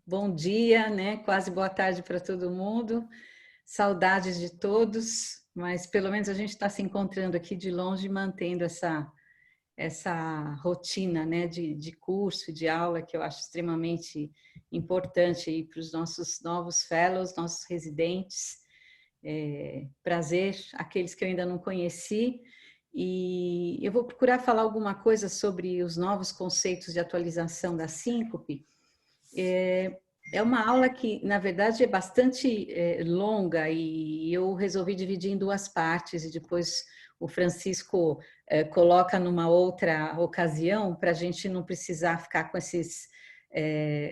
Bom dia, né? Quase boa tarde para todo mundo. Saudades de todos, mas pelo menos a gente está se encontrando aqui de longe, mantendo essa rotina, né, de curso, de aula, que eu acho extremamente importante para os nossos novos fellows, nossos residentes. Prazer, aqueles que eu ainda não conheci. E eu vou procurar falar alguma coisa sobre os novos conceitos de atualização da síncope. É uma aula que, na verdade, é bastante longa e eu resolvi dividir em duas partes e depois o Francisco coloca numa outra ocasião para a gente não precisar ficar com esses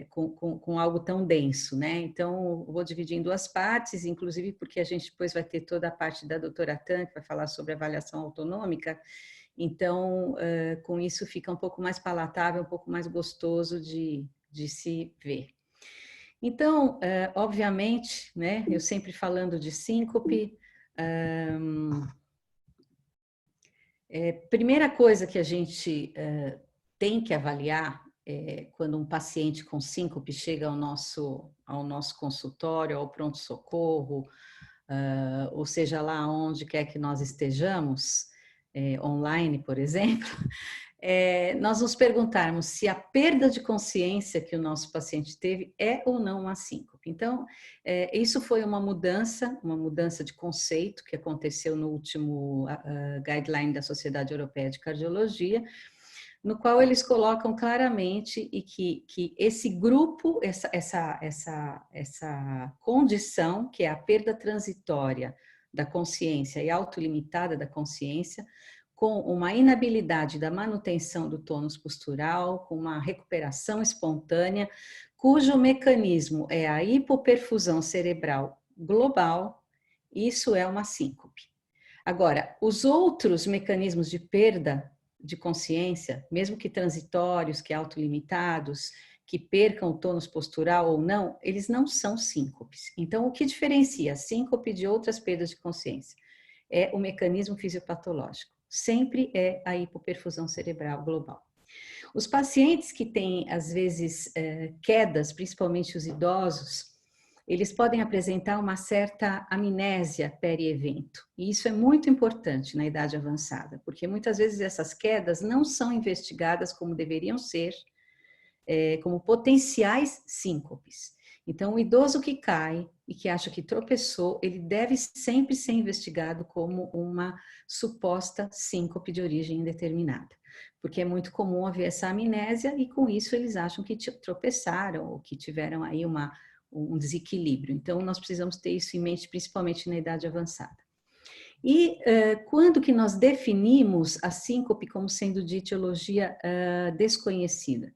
com algo tão denso, né? Então, vou dividir em duas partes, inclusive porque a gente depois vai ter toda a parte da doutora Tan, que vai falar sobre avaliação autonômica. Então, com isso fica um pouco mais palatável, um pouco mais gostoso de se ver. Então, obviamente, né, eu sempre falando de síncope, primeira coisa que a gente tem que avaliar quando um paciente com síncope chega ao nosso consultório, ao pronto-socorro, ou seja lá onde quer que nós estejamos, online, por exemplo, nós nos perguntarmos se a perda de consciência que o nosso paciente teve é ou não uma síncope. Então, isso foi uma mudança de conceito que aconteceu no último guideline da Sociedade Europeia de Cardiologia, no qual eles colocam claramente e que esse grupo, essa condição, que é a perda transitória da consciência e autolimitada da consciência, com uma inabilidade da manutenção do tônus postural, com uma recuperação espontânea, cujo mecanismo é a hipoperfusão cerebral global, isso é uma síncope. Agora, os outros mecanismos de perda de consciência, mesmo que transitórios, que autolimitados, que percam o tônus postural ou não, eles não são síncopes. Então, o que diferencia a síncope de outras perdas de consciência? É o mecanismo fisiopatológico. Sempre é a hipoperfusão cerebral global. Os pacientes que têm, às vezes, quedas, principalmente os idosos, eles podem apresentar uma certa amnésia peri-evento. E isso é muito importante na idade avançada, porque muitas vezes essas quedas não são investigadas como deveriam ser, como potenciais síncopes. Então, o idoso que cai e que acha que tropeçou, ele deve sempre ser investigado como uma suposta síncope de origem indeterminada, porque é muito comum haver essa amnésia e com isso eles acham que tropeçaram ou que tiveram aí um desequilíbrio. Então, nós precisamos ter isso em mente, principalmente na idade avançada. E quando que nós definimos a síncope como sendo de etiologia desconhecida?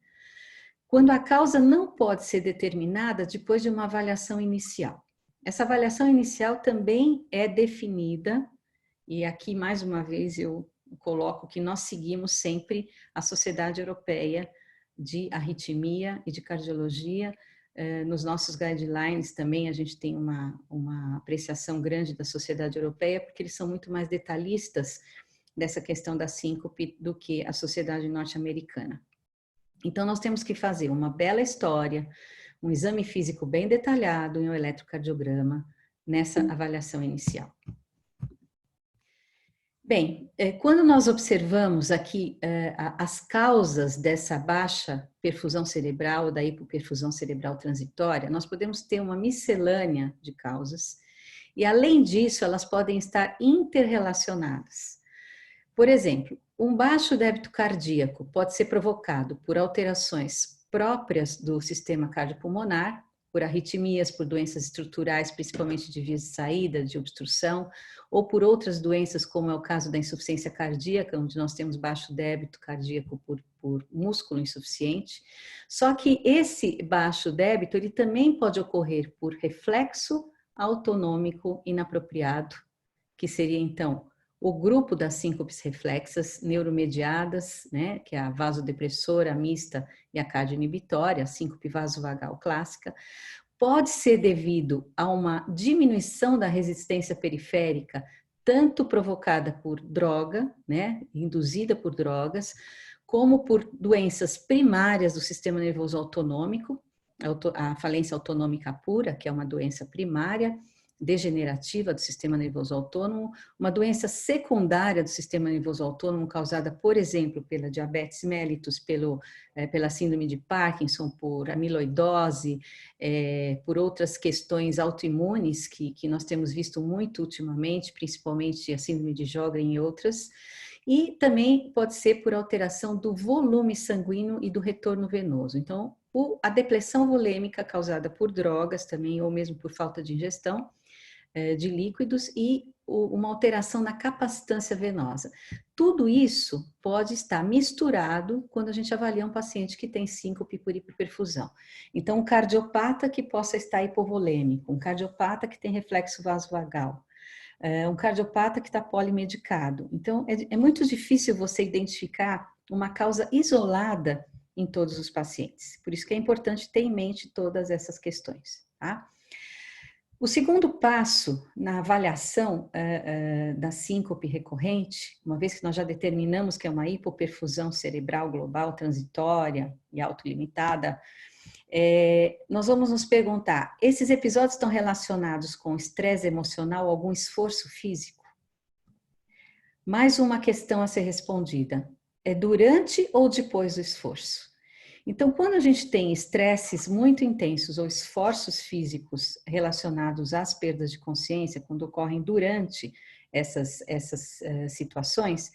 Quando a causa não pode ser determinada depois de uma avaliação inicial. Essa avaliação inicial também é definida, e aqui mais uma vez eu coloco que nós seguimos sempre a Sociedade Europeia de Arritmia e de Cardiologia. Nos nossos guidelines também a gente tem uma apreciação grande da Sociedade Europeia, porque eles são muito mais detalhistas dessa questão da síncope do que a Sociedade Norte-Americana. Então, nós temos que fazer uma bela história, um exame físico bem detalhado e um eletrocardiograma nessa avaliação inicial. Bem, quando nós observamos aqui as causas dessa baixa perfusão cerebral, da hipoperfusão cerebral transitória, nós podemos ter uma miscelânea de causas e, além disso, elas podem estar interrelacionadas. Por exemplo, um baixo débito cardíaco pode ser provocado por alterações próprias do sistema cardiopulmonar, por arritmias, por doenças estruturais, principalmente de vias de saída, de obstrução, ou por outras doenças, como é o caso da insuficiência cardíaca, onde nós temos baixo débito cardíaco por músculo insuficiente. Só que esse baixo débito, ele também pode ocorrer por reflexo autonômico inapropriado, que seria então o grupo das síncopes reflexas neuromediadas, né, que é a vasodepressora, a mista e a cardioinibitória, a síncope vasovagal clássica, pode ser devido a uma diminuição da resistência periférica, tanto provocada por droga, né, induzida por drogas, como por doenças primárias do sistema nervoso autonômico, a falência autonômica pura, que é uma doença primária, degenerativa do sistema nervoso autônomo, uma doença secundária do sistema nervoso autônomo causada, por exemplo, pela diabetes mellitus, pela síndrome de Parkinson, por amiloidose, por outras questões autoimunes que nós temos visto muito ultimamente, principalmente a síndrome de Sjögren e outras, e também pode ser por alteração do volume sanguíneo e do retorno venoso. Então, a depressão volêmica causada por drogas também, ou mesmo por falta de ingestão de líquidos e uma alteração na capacitância venosa. Tudo isso pode estar misturado quando a gente avalia um paciente que tem síncope por hiperperfusão. Então, um cardiopata que possa estar hipovolêmico, um cardiopata que tem reflexo vasovagal, um cardiopata que está polimedicado. Então, é muito difícil você identificar uma causa isolada em todos os pacientes. Por isso que é importante ter em mente todas essas questões, tá? O segundo passo na avaliação da síncope recorrente, uma vez que nós já determinamos que é uma hipoperfusão cerebral global transitória e autolimitada, nós vamos nos perguntar, esses episódios estão relacionados com estresse emocional ou algum esforço físico? Mais uma questão a ser respondida, é durante ou depois do esforço? Então, quando a gente tem estresses muito intensos ou esforços físicos relacionados às perdas de consciência, quando ocorrem durante essas situações,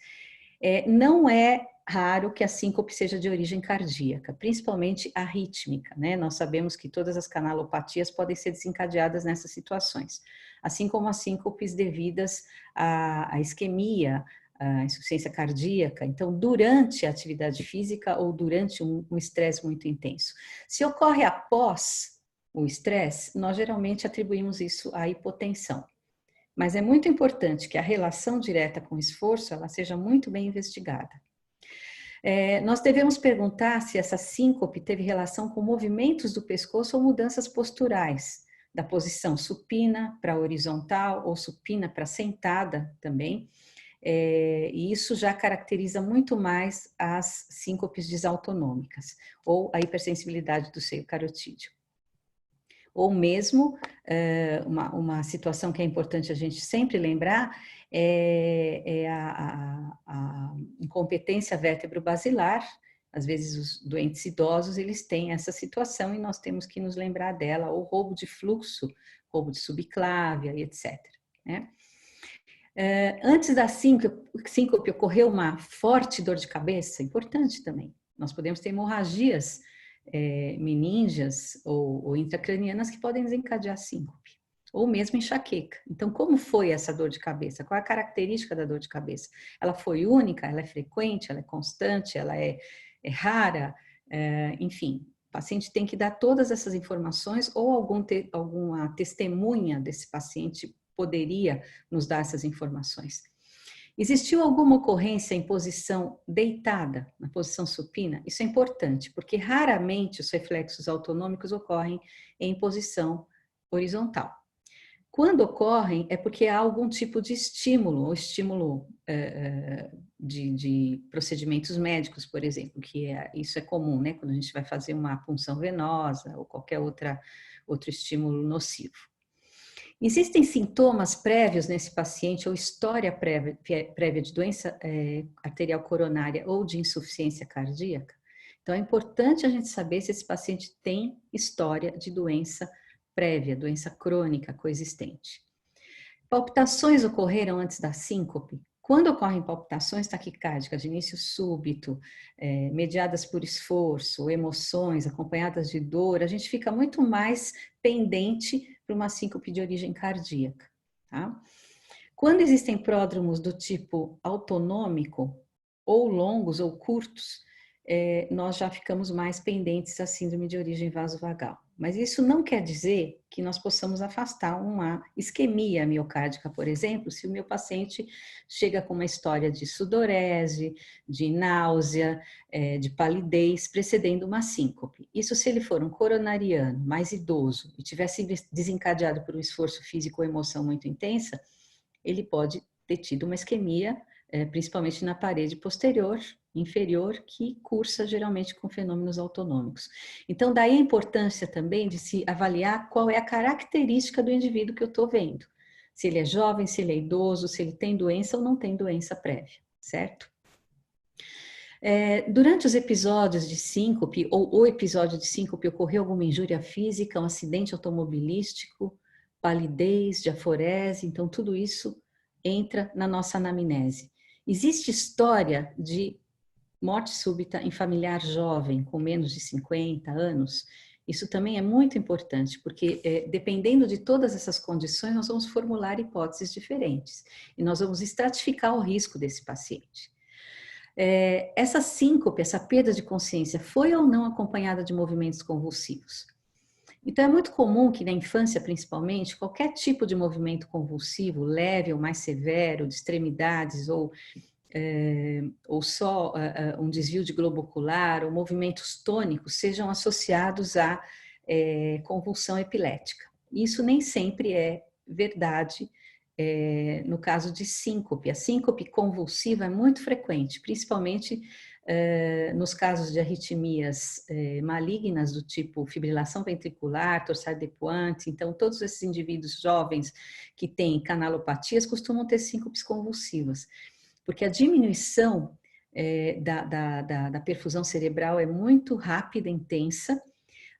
não é raro que a síncope seja de origem cardíaca, principalmente arrítmica, né? Nós sabemos que todas as canalopatias podem ser desencadeadas nessas situações, assim como as síncopes devidas à isquemia, a insuficiência cardíaca, então durante a atividade física ou durante um estresse muito intenso. Se ocorre após o estresse, nós geralmente atribuímos isso à hipotensão. Mas é muito importante que a relação direta com o esforço ela seja muito bem investigada. Nós devemos perguntar se essa síncope teve relação com movimentos do pescoço ou mudanças posturais, da posição supina para horizontal ou supina para sentada também, e isso já caracteriza muito mais as síncopes desautonômicas ou a hipersensibilidade do seio carotídeo. Ou mesmo, uma situação que é importante a gente sempre lembrar é a incompetência vértebro-basilar. Às vezes os doentes idosos, eles têm essa situação e nós temos que nos lembrar dela, ou roubo de fluxo, roubo de subclávia e etc. Né? Antes da síncope ocorreu uma forte dor de cabeça, importante também. Nós podemos ter hemorragias meníngeas ou intracranianas que podem desencadear síncope, ou mesmo enxaqueca. Então, como foi essa dor de cabeça? Qual é a característica da dor de cabeça? Ela foi única? Ela é frequente? Ela é constante? Ela é rara? Enfim, o paciente tem que dar todas essas informações ou alguma testemunha desse paciente poderia nos dar essas informações. Existiu alguma ocorrência em posição deitada, na posição supina? Isso é importante, porque raramente os reflexos autonômicos ocorrem em posição horizontal. Quando ocorrem, é porque há algum tipo de estímulo, ou estímulo de procedimentos médicos, por exemplo, isso é comum, né? Quando a gente vai fazer uma punção venosa ou qualquer outro estímulo nocivo. Existem sintomas prévios nesse paciente ou história prévia de doença arterial coronária ou de insuficiência cardíaca? Então, é importante a gente saber se esse paciente tem história de doença prévia, doença crônica coexistente. Palpitações ocorreram antes da síncope? Quando ocorrem palpitações taquicárdicas de início súbito, mediadas por esforço, ou emoções acompanhadas de dor, a gente fica muito mais pendente para uma síncope de origem cardíaca. Tá? Quando existem pródromos do tipo autonômico, ou longos ou curtos, nós já ficamos mais pendentes à síndrome de origem vasovagal. Mas isso não quer dizer que nós possamos afastar uma isquemia miocárdica, por exemplo, se o meu paciente chega com uma história de sudorese, de náusea, de palidez, precedendo uma síncope. Isso se ele for um coronariano mais idoso e tivesse desencadeado por um esforço físico ou emoção muito intensa, ele pode ter tido uma isquemia principalmente na parede posterior, inferior, que cursa geralmente com fenômenos autonômicos. Então, daí a importância também de se avaliar qual é a característica do indivíduo que eu estou vendo. Se ele é jovem, se ele é idoso, se ele tem doença ou não tem doença prévia, certo? Durante os episódios de síncope, ou o episódio de síncope, ocorreu alguma injúria física, um acidente automobilístico, palidez, diaforese, então tudo isso entra na nossa anamnese. Existe história de morte súbita em familiar jovem, com menos de 50 anos? Isso também é muito importante, porque dependendo de todas essas condições, nós vamos formular hipóteses diferentes e nós vamos estratificar o risco desse paciente. Essa síncope, essa perda de consciência, foi ou não acompanhada de movimentos convulsivos? Então, é muito comum que na infância, principalmente, qualquer tipo de movimento convulsivo, leve ou mais severo, de extremidades ou só um desvio de globo ocular ou movimentos tônicos sejam associados à convulsão epilética. Isso nem sempre é verdade no caso de síncope. A síncope convulsiva é muito frequente, principalmente nos casos de arritmias malignas do tipo fibrilação ventricular, torsade de Pointes. Então, todos esses indivíduos jovens que têm canalopatias costumam ter síncopes convulsivas, porque a diminuição da perfusão cerebral é muito rápida e intensa,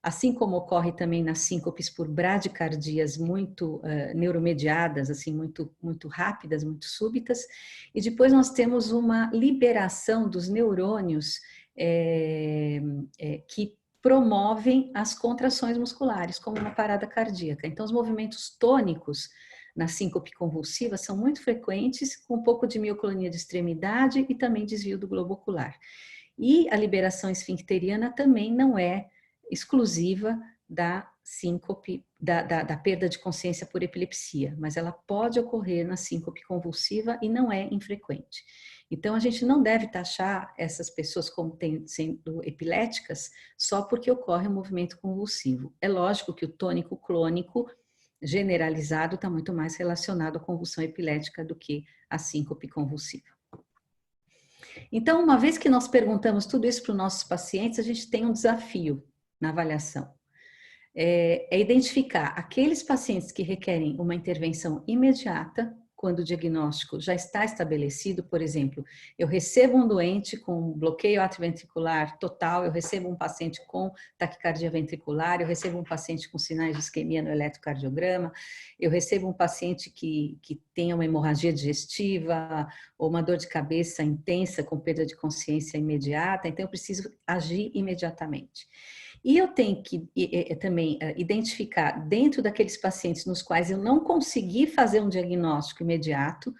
assim como ocorre também nas síncopes por bradicardias muito neuromediadas, assim, muito rápidas, muito súbitas, e depois nós temos uma liberação dos neurônios que promovem as contrações musculares, como uma parada cardíaca. Então, os movimentos tônicos na síncope convulsiva são muito frequentes, com um pouco de mioclonia de extremidade e também desvio do globo ocular. E a liberação esfincteriana também não é exclusiva da síncope, da perda de consciência por epilepsia, mas ela pode ocorrer na síncope convulsiva e não é infrequente. Então, a gente não deve taxar essas pessoas como sendo epiléticas só porque ocorre um movimento convulsivo. É lógico que o tônico clônico generalizado está muito mais relacionado à convulsão epilética do que à síncope convulsiva. Então, uma vez que nós perguntamos tudo isso para os nossos pacientes, a gente tem um desafio na avaliação. É identificar aqueles pacientes que requerem uma intervenção imediata, quando o diagnóstico já está estabelecido. Por exemplo, eu recebo um doente com bloqueio atrioventricular total, eu recebo um paciente com taquicardia ventricular, eu recebo um paciente com sinais de isquemia no eletrocardiograma, eu recebo um paciente que tenha uma hemorragia digestiva ou uma dor de cabeça intensa com perda de consciência imediata, então eu preciso agir imediatamente. E eu tenho que também identificar dentro daqueles pacientes nos quais eu não consegui fazer um diagnóstico imediato,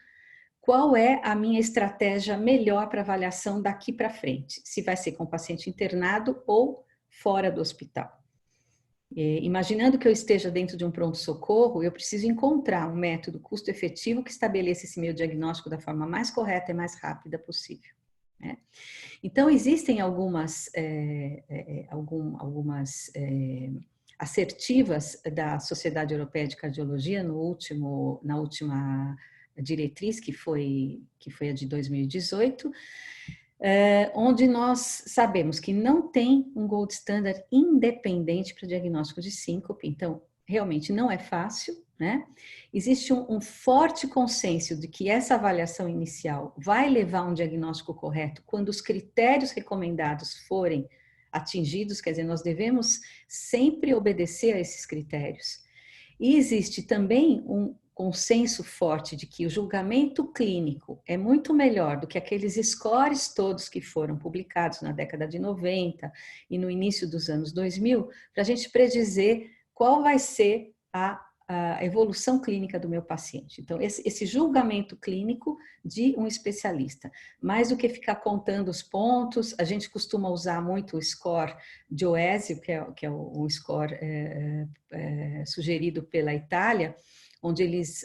qual é a minha estratégia melhor para avaliação daqui para frente, se vai ser com o paciente internado ou fora do hospital. Imaginando que eu esteja dentro de um pronto-socorro, eu preciso encontrar um método custo-efetivo que estabeleça esse meu diagnóstico da forma mais correta e mais rápida possível. Então, existem algumas assertivas da Sociedade Europeia de Cardiologia na última diretriz, que foi a de 2018, onde nós sabemos que não tem um gold standard independente para diagnóstico de síncope, então realmente não é fácil, né? Existe um forte consenso de que essa avaliação inicial vai levar a um diagnóstico correto quando os critérios recomendados forem atingidos, quer dizer, nós devemos sempre obedecer a esses critérios. E existe também um consenso forte de que o julgamento clínico é muito melhor do que aqueles scores todos que foram publicados na década de 90 e no início dos anos 2000, para a gente predizer qual vai ser a evolução clínica do meu paciente. Então, esse julgamento clínico de um especialista, mais do que ficar contando os pontos, a gente costuma usar muito o score de OESI, que é o score sugerido pela Itália, onde eles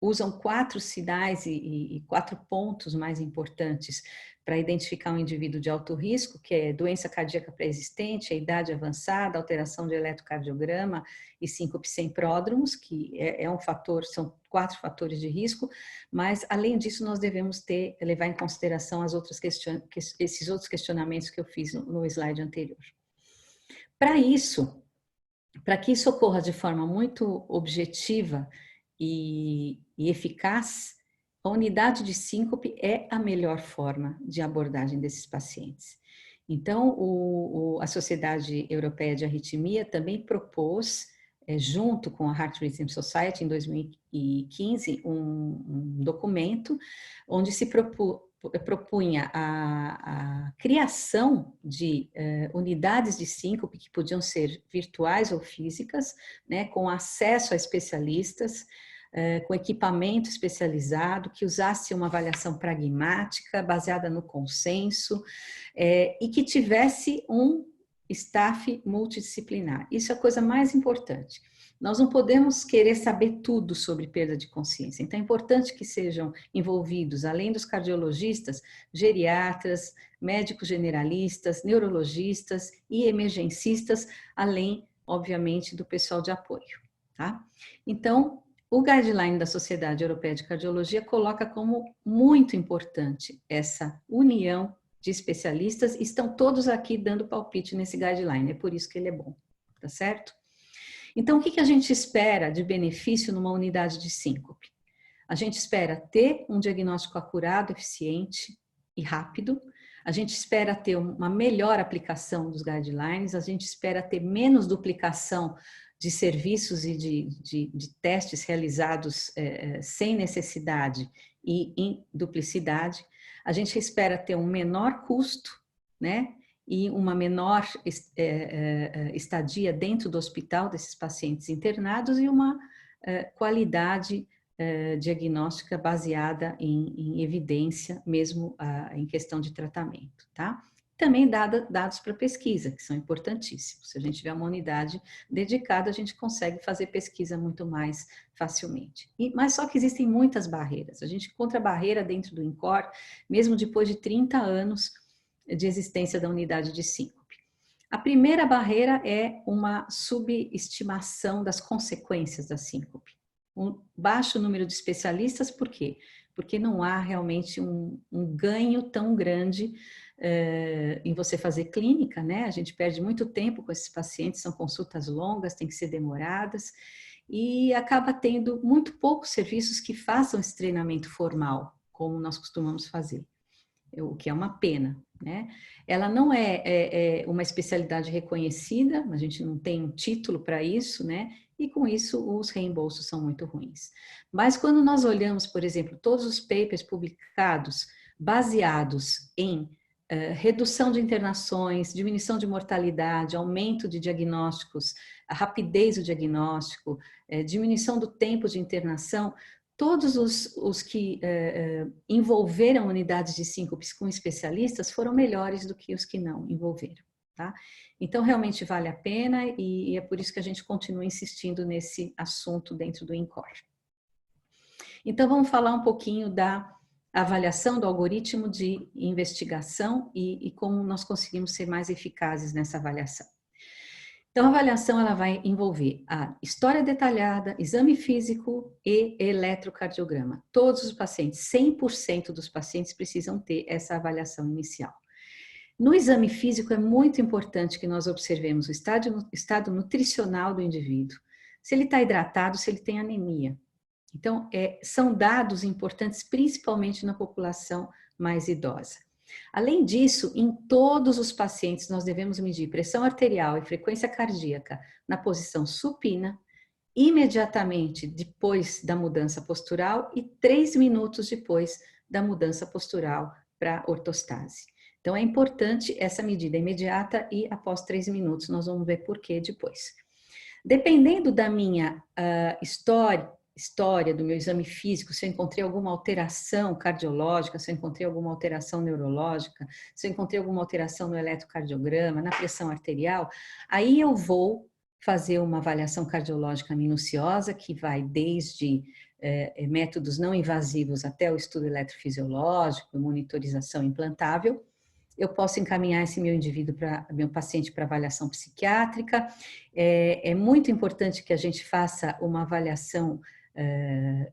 usam 4 sinais e 4 pontos mais importantes para identificar um indivíduo de alto risco, que é doença cardíaca pré-existente, a idade avançada, alteração de eletrocardiograma e síncope sem pródromos, que é um fator, são 4 fatores de risco, mas além disso nós devemos levar em consideração esses outros questionamentos que eu fiz no slide anterior. Para que isso ocorra de forma muito objetiva e eficaz, a unidade de síncope é a melhor forma de abordagem desses pacientes. Então, a Sociedade Europeia de Arritmia também propôs, junto com a Heart Rhythm Society, em 2015, um documento onde se propunha a criação de unidades de síncope que podiam ser virtuais ou físicas, né, com acesso a especialistas, com equipamento especializado, que usasse uma avaliação pragmática, baseada no consenso, e que tivesse um staff multidisciplinar. Isso é a coisa mais importante. Nós não podemos querer saber tudo sobre perda de consciência, então é importante que sejam envolvidos, além dos cardiologistas, geriatras, médicos generalistas, neurologistas e emergencistas, além, obviamente, do pessoal de apoio, tá? Então, o guideline da Sociedade Europeia de Cardiologia coloca como muito importante essa união de especialistas, estão todos aqui dando palpite nesse guideline, é por isso que ele é bom, tá certo? Então, o que a gente espera de benefício numa unidade de síncope? A gente espera ter um diagnóstico acurado, eficiente e rápido, a gente espera ter uma melhor aplicação dos guidelines, a gente espera ter menos duplicação de serviços e de testes realizados sem necessidade e em duplicidade. A gente espera ter um menor custo, né? E uma menor estadia dentro do hospital desses pacientes internados e uma qualidade diagnóstica baseada em evidência, mesmo em questão de tratamento, tá? Também dados para pesquisa, que são importantíssimos. Se a gente tiver uma unidade dedicada, a gente consegue fazer pesquisa muito mais facilmente. Mas só que existem muitas barreiras. A gente encontra barreira dentro do INCOR, mesmo depois de 30 anos de existência da unidade de síncope. A primeira barreira é uma subestimação das consequências da síncope. Um baixo número de especialistas, por quê? Porque não há realmente um ganho tão grande em você fazer clínica, né? A gente perde muito tempo com esses pacientes, são consultas longas, tem que ser demoradas, e acaba tendo muito poucos serviços que façam esse treinamento formal, como nós costumamos fazer, o que é uma pena, né? Ela não é uma especialidade reconhecida, a gente não tem um título para isso, né? E com isso os reembolsos são muito ruins. Mas quando nós olhamos, por exemplo, todos os papers publicados baseados em redução de internações, diminuição de mortalidade, aumento de diagnósticos, a rapidez do diagnóstico, diminuição do tempo de internação, todos os que envolveram unidades de síncopes com especialistas foram melhores do que os que não envolveram, tá? Então, realmente vale a pena e é por isso que a gente continua insistindo nesse assunto dentro do INCOR. Então, vamos falar um pouquinho da avaliação do algoritmo de investigação e como nós conseguimos ser mais eficazes nessa avaliação. Então, a avaliação ela vai envolver a história detalhada, exame físico e eletrocardiograma. Todos os pacientes, 100% dos pacientes precisam ter essa avaliação inicial. No exame físico é muito importante que nós observemos o estado nutricional do indivíduo, se ele está hidratado, se ele tem anemia. Então, são dados importantes, principalmente na população mais idosa. Além disso, em todos os pacientes, nós devemos medir pressão arterial e frequência cardíaca na posição supina, imediatamente depois da mudança postural e 3 minutos depois da mudança postural para ortostase. Então, é importante essa medida imediata e após 3 minutos, nós vamos ver por que depois. Dependendo da minha história do meu exame físico, se eu encontrei alguma alteração cardiológica, se eu encontrei alguma alteração neurológica, se eu encontrei alguma alteração no eletrocardiograma, na pressão arterial, aí eu vou fazer uma avaliação cardiológica minuciosa, que vai desde métodos não invasivos até o estudo eletrofisiológico, monitorização implantável. Eu posso encaminhar esse meu paciente para avaliação psiquiátrica. É muito importante que a gente faça uma avaliação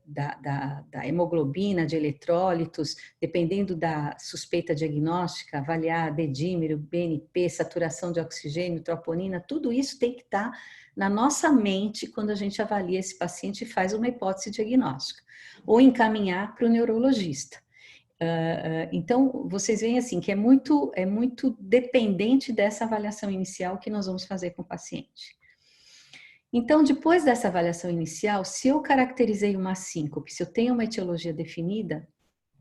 da hemoglobina, de eletrólitos, dependendo da suspeita diagnóstica, avaliar dedímero, BNP, saturação de oxigênio, troponina, tudo isso tem que estar na nossa mente quando a gente avalia esse paciente e faz uma hipótese diagnóstica, ou encaminhar para o neurologista. Então, vocês veem assim que é muito dependente dessa avaliação inicial que nós vamos fazer com o paciente. Então, depois dessa avaliação inicial, se eu caracterizei uma síncope, se eu tenho uma etiologia definida,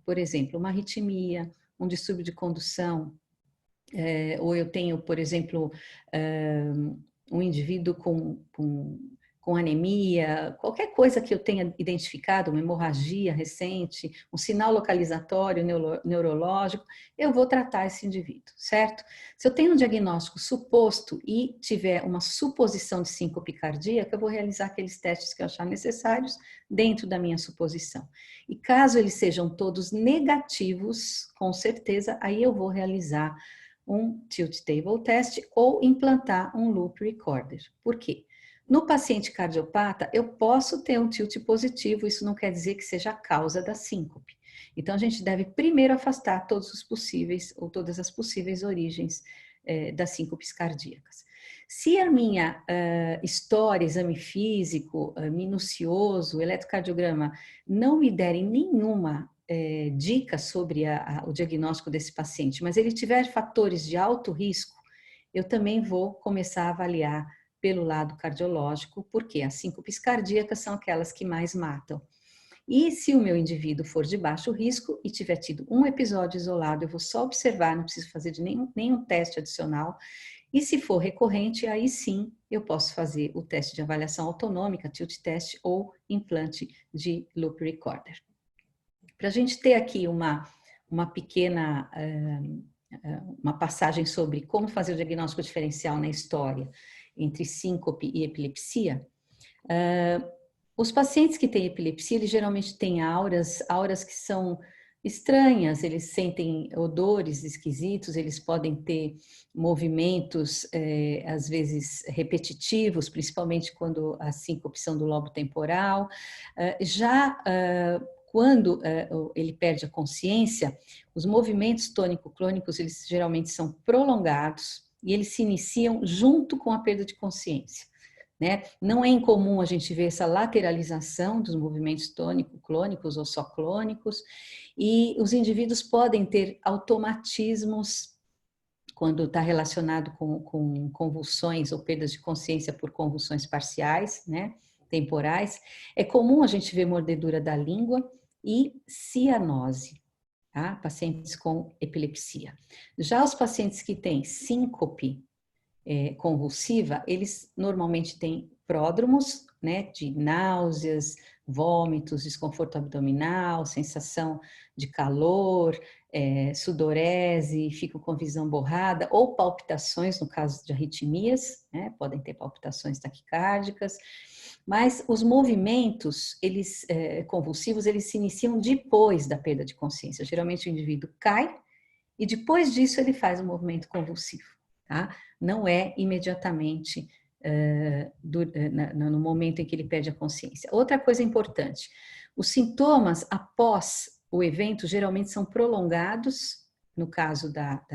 por exemplo, uma arritmia, um distúrbio de condução, ou eu tenho, por exemplo, um indivíduo com anemia, qualquer coisa que eu tenha identificado, uma hemorragia recente, um sinal localizatório neurológico, eu vou tratar esse indivíduo, certo? Se eu tenho um diagnóstico suposto e tiver uma suposição de síncope cardíaca, eu vou realizar aqueles testes que eu achar necessários dentro da minha suposição. E caso eles sejam todos negativos, com certeza, aí eu vou realizar um tilt table test ou implantar um loop recorder. Por quê? No paciente cardiopata, eu posso ter um tilt positivo, isso não quer dizer que seja a causa da síncope. Então, a gente deve primeiro afastar todos os possíveis ou todas as possíveis origens das síncopes cardíacas. Se a minha história, exame físico, minucioso, eletrocardiograma, não me derem nenhuma dica sobre o diagnóstico desse paciente, mas ele tiver fatores de alto risco, eu também vou começar a avaliar pelo lado cardiológico, porque as síncopes cardíacas são aquelas que mais matam. E se o meu indivíduo for de baixo risco e tiver tido um episódio isolado, eu vou só observar, não preciso fazer de nenhum teste adicional. E se for recorrente, aí sim eu posso fazer o teste de avaliação autonômica, tilt test ou implante de loop recorder. Para a gente ter aqui uma pequena uma passagem sobre como fazer o diagnóstico diferencial na história entre síncope e epilepsia, os pacientes que têm epilepsia, eles geralmente têm auras que são estranhas, eles sentem odores esquisitos, eles podem ter movimentos, às vezes, repetitivos, principalmente quando a síncope são do lobo temporal. Quando ele perde a consciência, os movimentos tônico-clônicos, eles geralmente são prolongados e eles se iniciam junto com a perda de consciência. Né? Não é incomum a gente ver essa lateralização dos movimentos tônico-clônicos ou só clônicos, e os indivíduos podem ter automatismos quando está relacionado com convulsões ou perdas de consciência por convulsões parciais, né? Temporais. É comum a gente ver mordedura da língua e cianose, tá? Pacientes com epilepsia. Já os pacientes que têm síncope convulsiva, eles normalmente têm pródromos, né, de náuseas, vômitos, desconforto abdominal, sensação de calor, sudorese, ficam com visão borrada, ou palpitações, no caso de arritmias, né, podem ter palpitações taquicárdicas, mas os movimentos, eles convulsivos, eles se iniciam depois da perda de consciência. Geralmente o indivíduo cai e depois disso ele faz um movimento convulsivo, tá? Não é imediatamente no momento em que ele perde a consciência. Outra coisa importante, os sintomas após o evento geralmente são prolongados. No caso da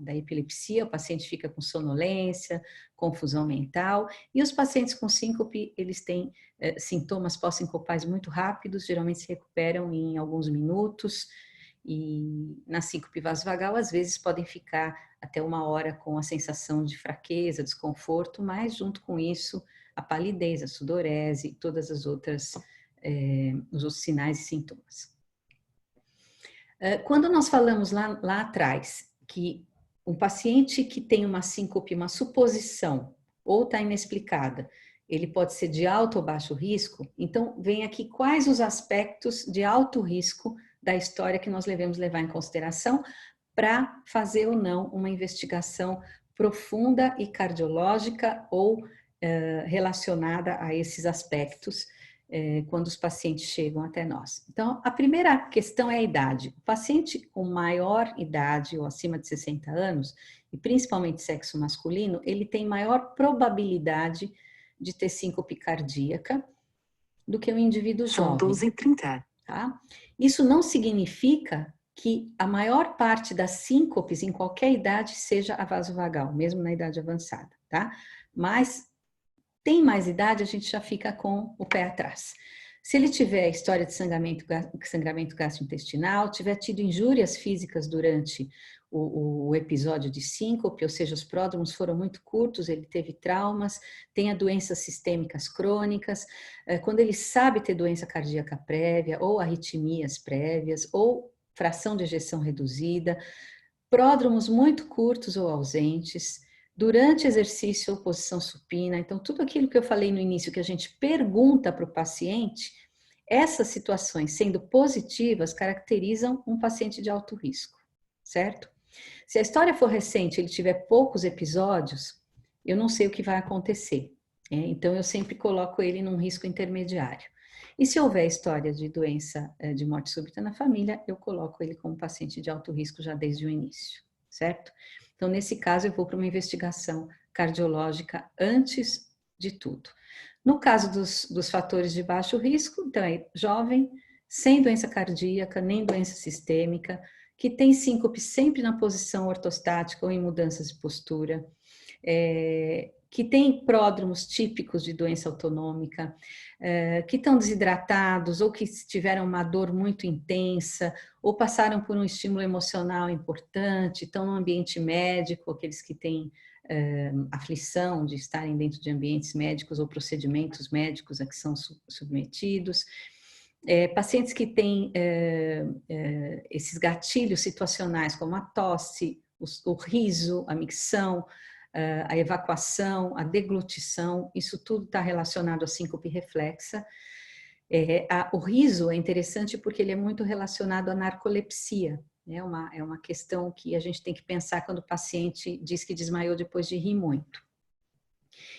epilepsia, o paciente fica com sonolência, confusão mental, e os pacientes com síncope, eles têm sintomas pós-sincopais muito rápidos, geralmente se recuperam em alguns minutos, e na síncope vasovagal, às vezes podem ficar até 1 hora com a sensação de fraqueza, desconforto, mas junto com isso, a palidez, a sudorese e todas as outras, os outros sinais e sintomas. Quando nós falamos lá atrás que um paciente que tem uma síncope, uma suposição, ou está inexplicada, ele pode ser de alto ou baixo risco, então vem aqui quais os aspectos de alto risco da história que nós devemos levar em consideração para fazer ou não uma investigação profunda e cardiológica ou relacionada a esses aspectos quando os pacientes chegam até nós. Então, a primeira questão é a idade. O paciente com maior idade ou acima de 60 anos, e principalmente sexo masculino, ele tem maior probabilidade de ter síncope cardíaca do que um indivíduo jovem. São 12h30. Tá? Isso não significa que a maior parte das síncopes em qualquer idade seja a vasovagal, mesmo na idade avançada, tá? Mas tem mais idade, a gente já fica com o pé atrás. Se ele tiver história de sangramento gastrointestinal, tiver tido injúrias físicas durante o episódio de síncope, ou seja, os pródromos foram muito curtos, ele teve traumas, tenha doenças sistêmicas crônicas, quando ele sabe ter doença cardíaca prévia, ou arritmias prévias, ou fração de ejeção reduzida, pródromos muito curtos ou ausentes, durante exercício ou posição supina. Então, tudo aquilo que eu falei no início, que a gente pergunta para o paciente, essas situações sendo positivas caracterizam um paciente de alto risco, certo? Se a história for recente, ele tiver poucos episódios, eu não sei o que vai acontecer. Então, eu sempre coloco ele num risco intermediário. E se houver história de doença de morte súbita na família, eu coloco ele como paciente de alto risco já desde o início, certo? Então, nesse caso, eu vou para uma investigação cardiológica antes de tudo. No caso dos fatores de baixo risco, então é jovem, sem doença cardíaca, nem doença sistêmica, que tem síncope sempre na posição ortostática ou em mudanças de postura, que tem pródromos típicos de doença autonômica, que estão desidratados ou que tiveram uma dor muito intensa ou passaram por um estímulo emocional importante, estão no ambiente médico, aqueles que têm aflição de estarem dentro de ambientes médicos ou procedimentos médicos a que são submetidos. Pacientes que têm esses gatilhos situacionais, como a tosse, o riso, a micção, a evacuação, a deglutição, isso tudo está relacionado à síncope reflexa. O riso é interessante porque ele é muito relacionado à narcolepsia. É uma questão que a gente tem que pensar quando o paciente diz que desmaiou depois de rir muito.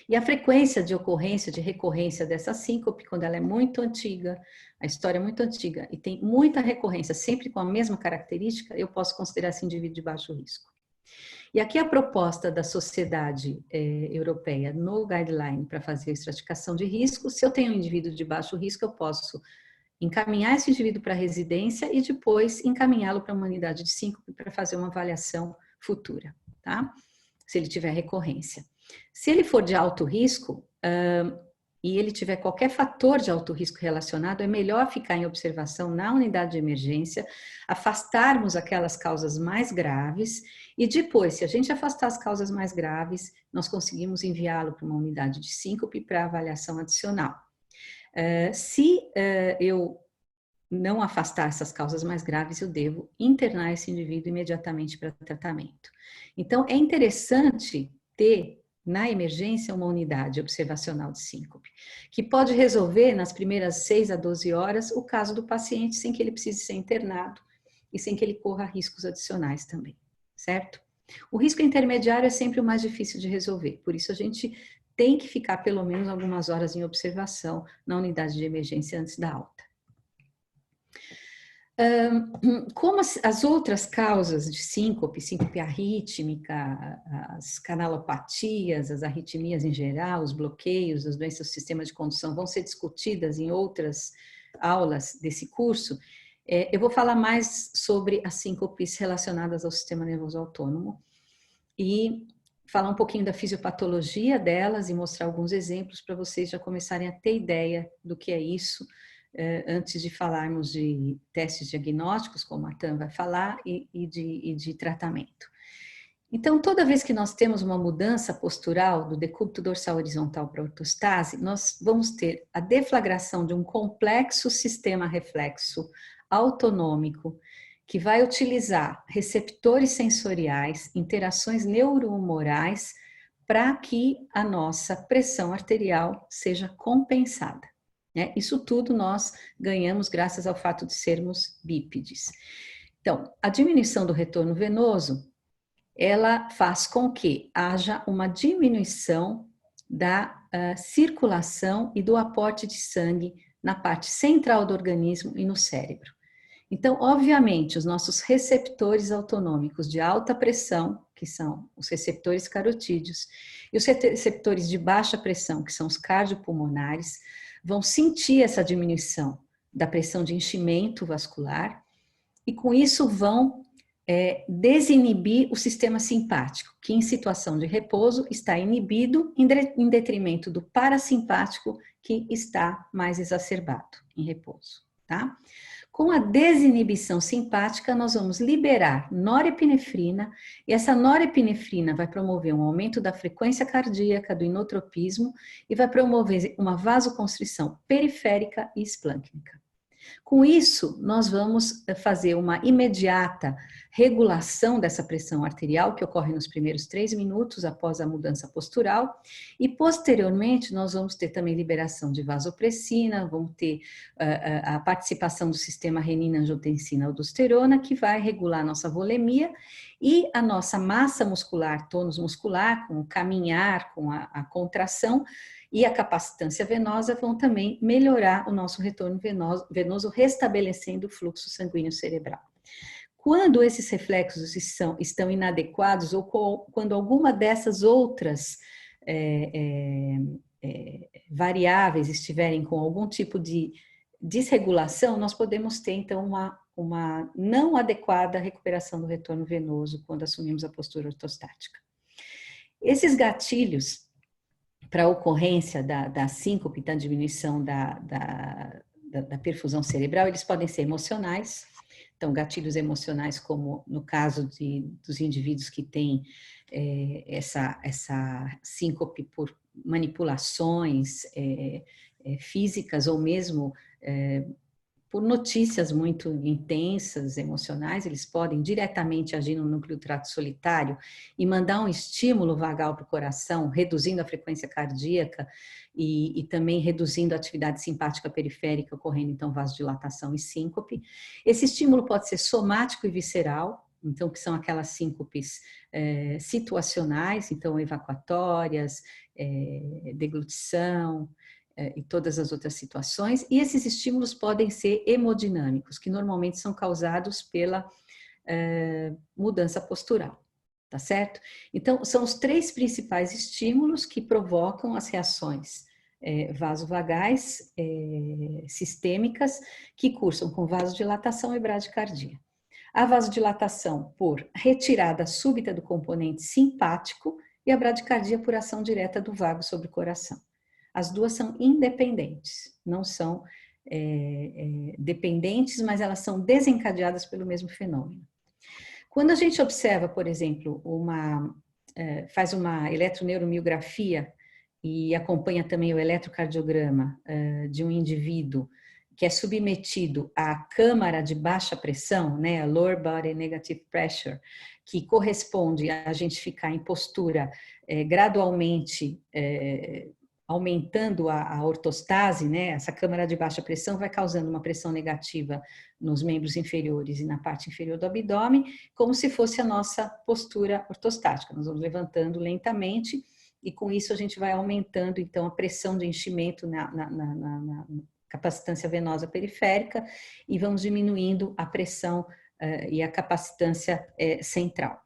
E a frequência de ocorrência, de recorrência dessa síncope, quando ela é muito antiga, a história é muito antiga e tem muita recorrência, sempre com a mesma característica, eu posso considerar esse indivíduo de baixo risco. E aqui a proposta da Sociedade Europeia no guideline para fazer a estratificação de risco, se eu tenho um indivíduo de baixo risco, eu posso encaminhar esse indivíduo para a residência e depois encaminhá-lo para uma unidade de síncope para fazer uma avaliação futura, tá? Se ele tiver recorrência. Se ele for de alto risco, e ele tiver qualquer fator de alto risco relacionado, é melhor ficar em observação na unidade de emergência, afastarmos aquelas causas mais graves e depois, se a gente afastar as causas mais graves, nós conseguimos enviá-lo para uma unidade de síncope para avaliação adicional. Se eu não afastar essas causas mais graves, eu devo internar esse indivíduo imediatamente para tratamento. Então, é interessante ter na emergência uma unidade observacional de síncope, que pode resolver nas primeiras 6 a 12 horas o caso do paciente sem que ele precise ser internado e sem que ele corra riscos adicionais também, certo? O risco intermediário é sempre o mais difícil de resolver, por isso a gente tem que ficar pelo menos algumas horas em observação na unidade de emergência antes da alta. Como as outras causas de síncope arrítmica, as canalopatias, as arritmias em geral, os bloqueios, as doenças do sistema de condução vão ser discutidas em outras aulas desse curso, eu vou falar mais sobre as síncopes relacionadas ao sistema nervoso autônomo e falar um pouquinho da fisiopatologia delas e mostrar alguns exemplos para vocês já começarem a ter ideia do que é isso, antes de falarmos de testes diagnósticos, como a Tam vai falar, e de tratamento. Então, toda vez que nós temos uma mudança postural do decúbito dorsal horizontal para a ortostase, nós vamos ter a deflagração de um complexo sistema reflexo autonômico que vai utilizar receptores sensoriais, interações neurohumorais, para que a nossa pressão arterial seja compensada. Isso tudo nós ganhamos graças ao fato de sermos bípedes. Então, a diminuição do retorno venoso, ela faz com que haja uma diminuição da circulação e do aporte de sangue na parte central do organismo e no cérebro. Então, obviamente, os nossos receptores autonômicos de alta pressão, que são os receptores carotídeos, e os receptores de baixa pressão, que são os cardiopulmonares, vão sentir essa diminuição da pressão de enchimento vascular e, com isso, vão desinibir o sistema simpático, que em situação de repouso está inibido em detrimento do parasimpático, que está mais exacerbado em repouso, tá? Com a desinibição simpática, nós vamos liberar norepinefrina, e essa norepinefrina vai promover um aumento da frequência cardíaca, do inotropismo, e vai promover uma vasoconstrição periférica e esplâncnica. Com isso, nós vamos fazer uma imediata regulação dessa pressão arterial, que ocorre nos primeiros 3 minutos após a mudança postural, e posteriormente nós vamos ter também liberação de vasopressina, vamos ter a participação do sistema renina-angiotensina-aldosterona, que vai regular a nossa volemia e a nossa massa muscular, tônus muscular, com o caminhar, com a contração, e a capacitância venosa vão também melhorar o nosso retorno venoso, restabelecendo o fluxo sanguíneo cerebral. Quando esses reflexos estão inadequados ou quando alguma dessas outras variáveis estiverem com algum tipo de desregulação, nós podemos ter então uma não adequada recuperação do retorno venoso quando assumimos a postura ortostática. Esses gatilhos para a ocorrência da síncope, da diminuição da perfusão cerebral, eles podem ser emocionais, então gatilhos emocionais como no caso dos indivíduos que têm essa síncope por manipulações físicas ou mesmo por notícias muito intensas, emocionais, eles podem diretamente agir no núcleo do trato solitário e mandar um estímulo vagal para o coração, reduzindo a frequência cardíaca e também reduzindo a atividade simpática periférica, ocorrendo então vasodilatação e síncope. Esse estímulo pode ser somático e visceral, então que são aquelas síncopes situacionais, então evacuatórias, deglutição, e todas as outras situações, e esses estímulos podem ser hemodinâmicos, que normalmente são causados pela mudança postural, tá certo? Então, são os 3 principais estímulos que provocam as reações vasovagais sistêmicas, que cursam com vasodilatação e bradicardia. A vasodilatação por retirada súbita do componente simpático e a bradicardia por ação direta do vago sobre o coração. As duas são independentes, não são dependentes, mas elas são desencadeadas pelo mesmo fenômeno. Quando a gente observa, por exemplo, faz uma eletroneuromiografia e acompanha também o eletrocardiograma de um indivíduo que é submetido à câmara de baixa pressão, né, a Lower Body Negative Pressure, que corresponde a gente ficar em postura gradualmente aumentando a ortostase, né? Essa câmara de baixa pressão vai causando uma pressão negativa nos membros inferiores e na parte inferior do abdômen, como se fosse a nossa postura ortostática. Nós vamos levantando lentamente e com isso a gente vai aumentando então a pressão de enchimento na capacitância venosa periférica e vamos diminuindo a pressão e a capacitância central.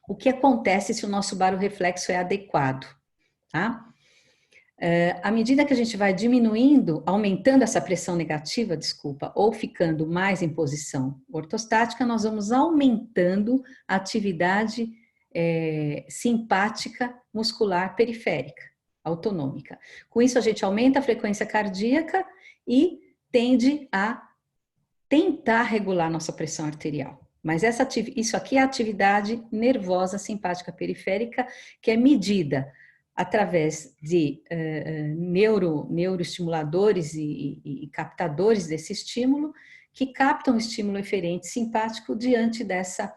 O que acontece se o nosso baroreflexo é adequado, tá? À medida que a gente vai diminuindo, aumentando essa pressão negativa, ou ficando mais em posição ortostática, nós vamos aumentando a atividade simpática muscular periférica, autonômica. Com isso, a gente aumenta a frequência cardíaca e tende a tentar regular nossa pressão arterial. Mas isso aqui é a atividade nervosa simpática periférica, que é medida através de neuroestimuladores e captadores desse estímulo, que captam o estímulo eferente simpático diante dessa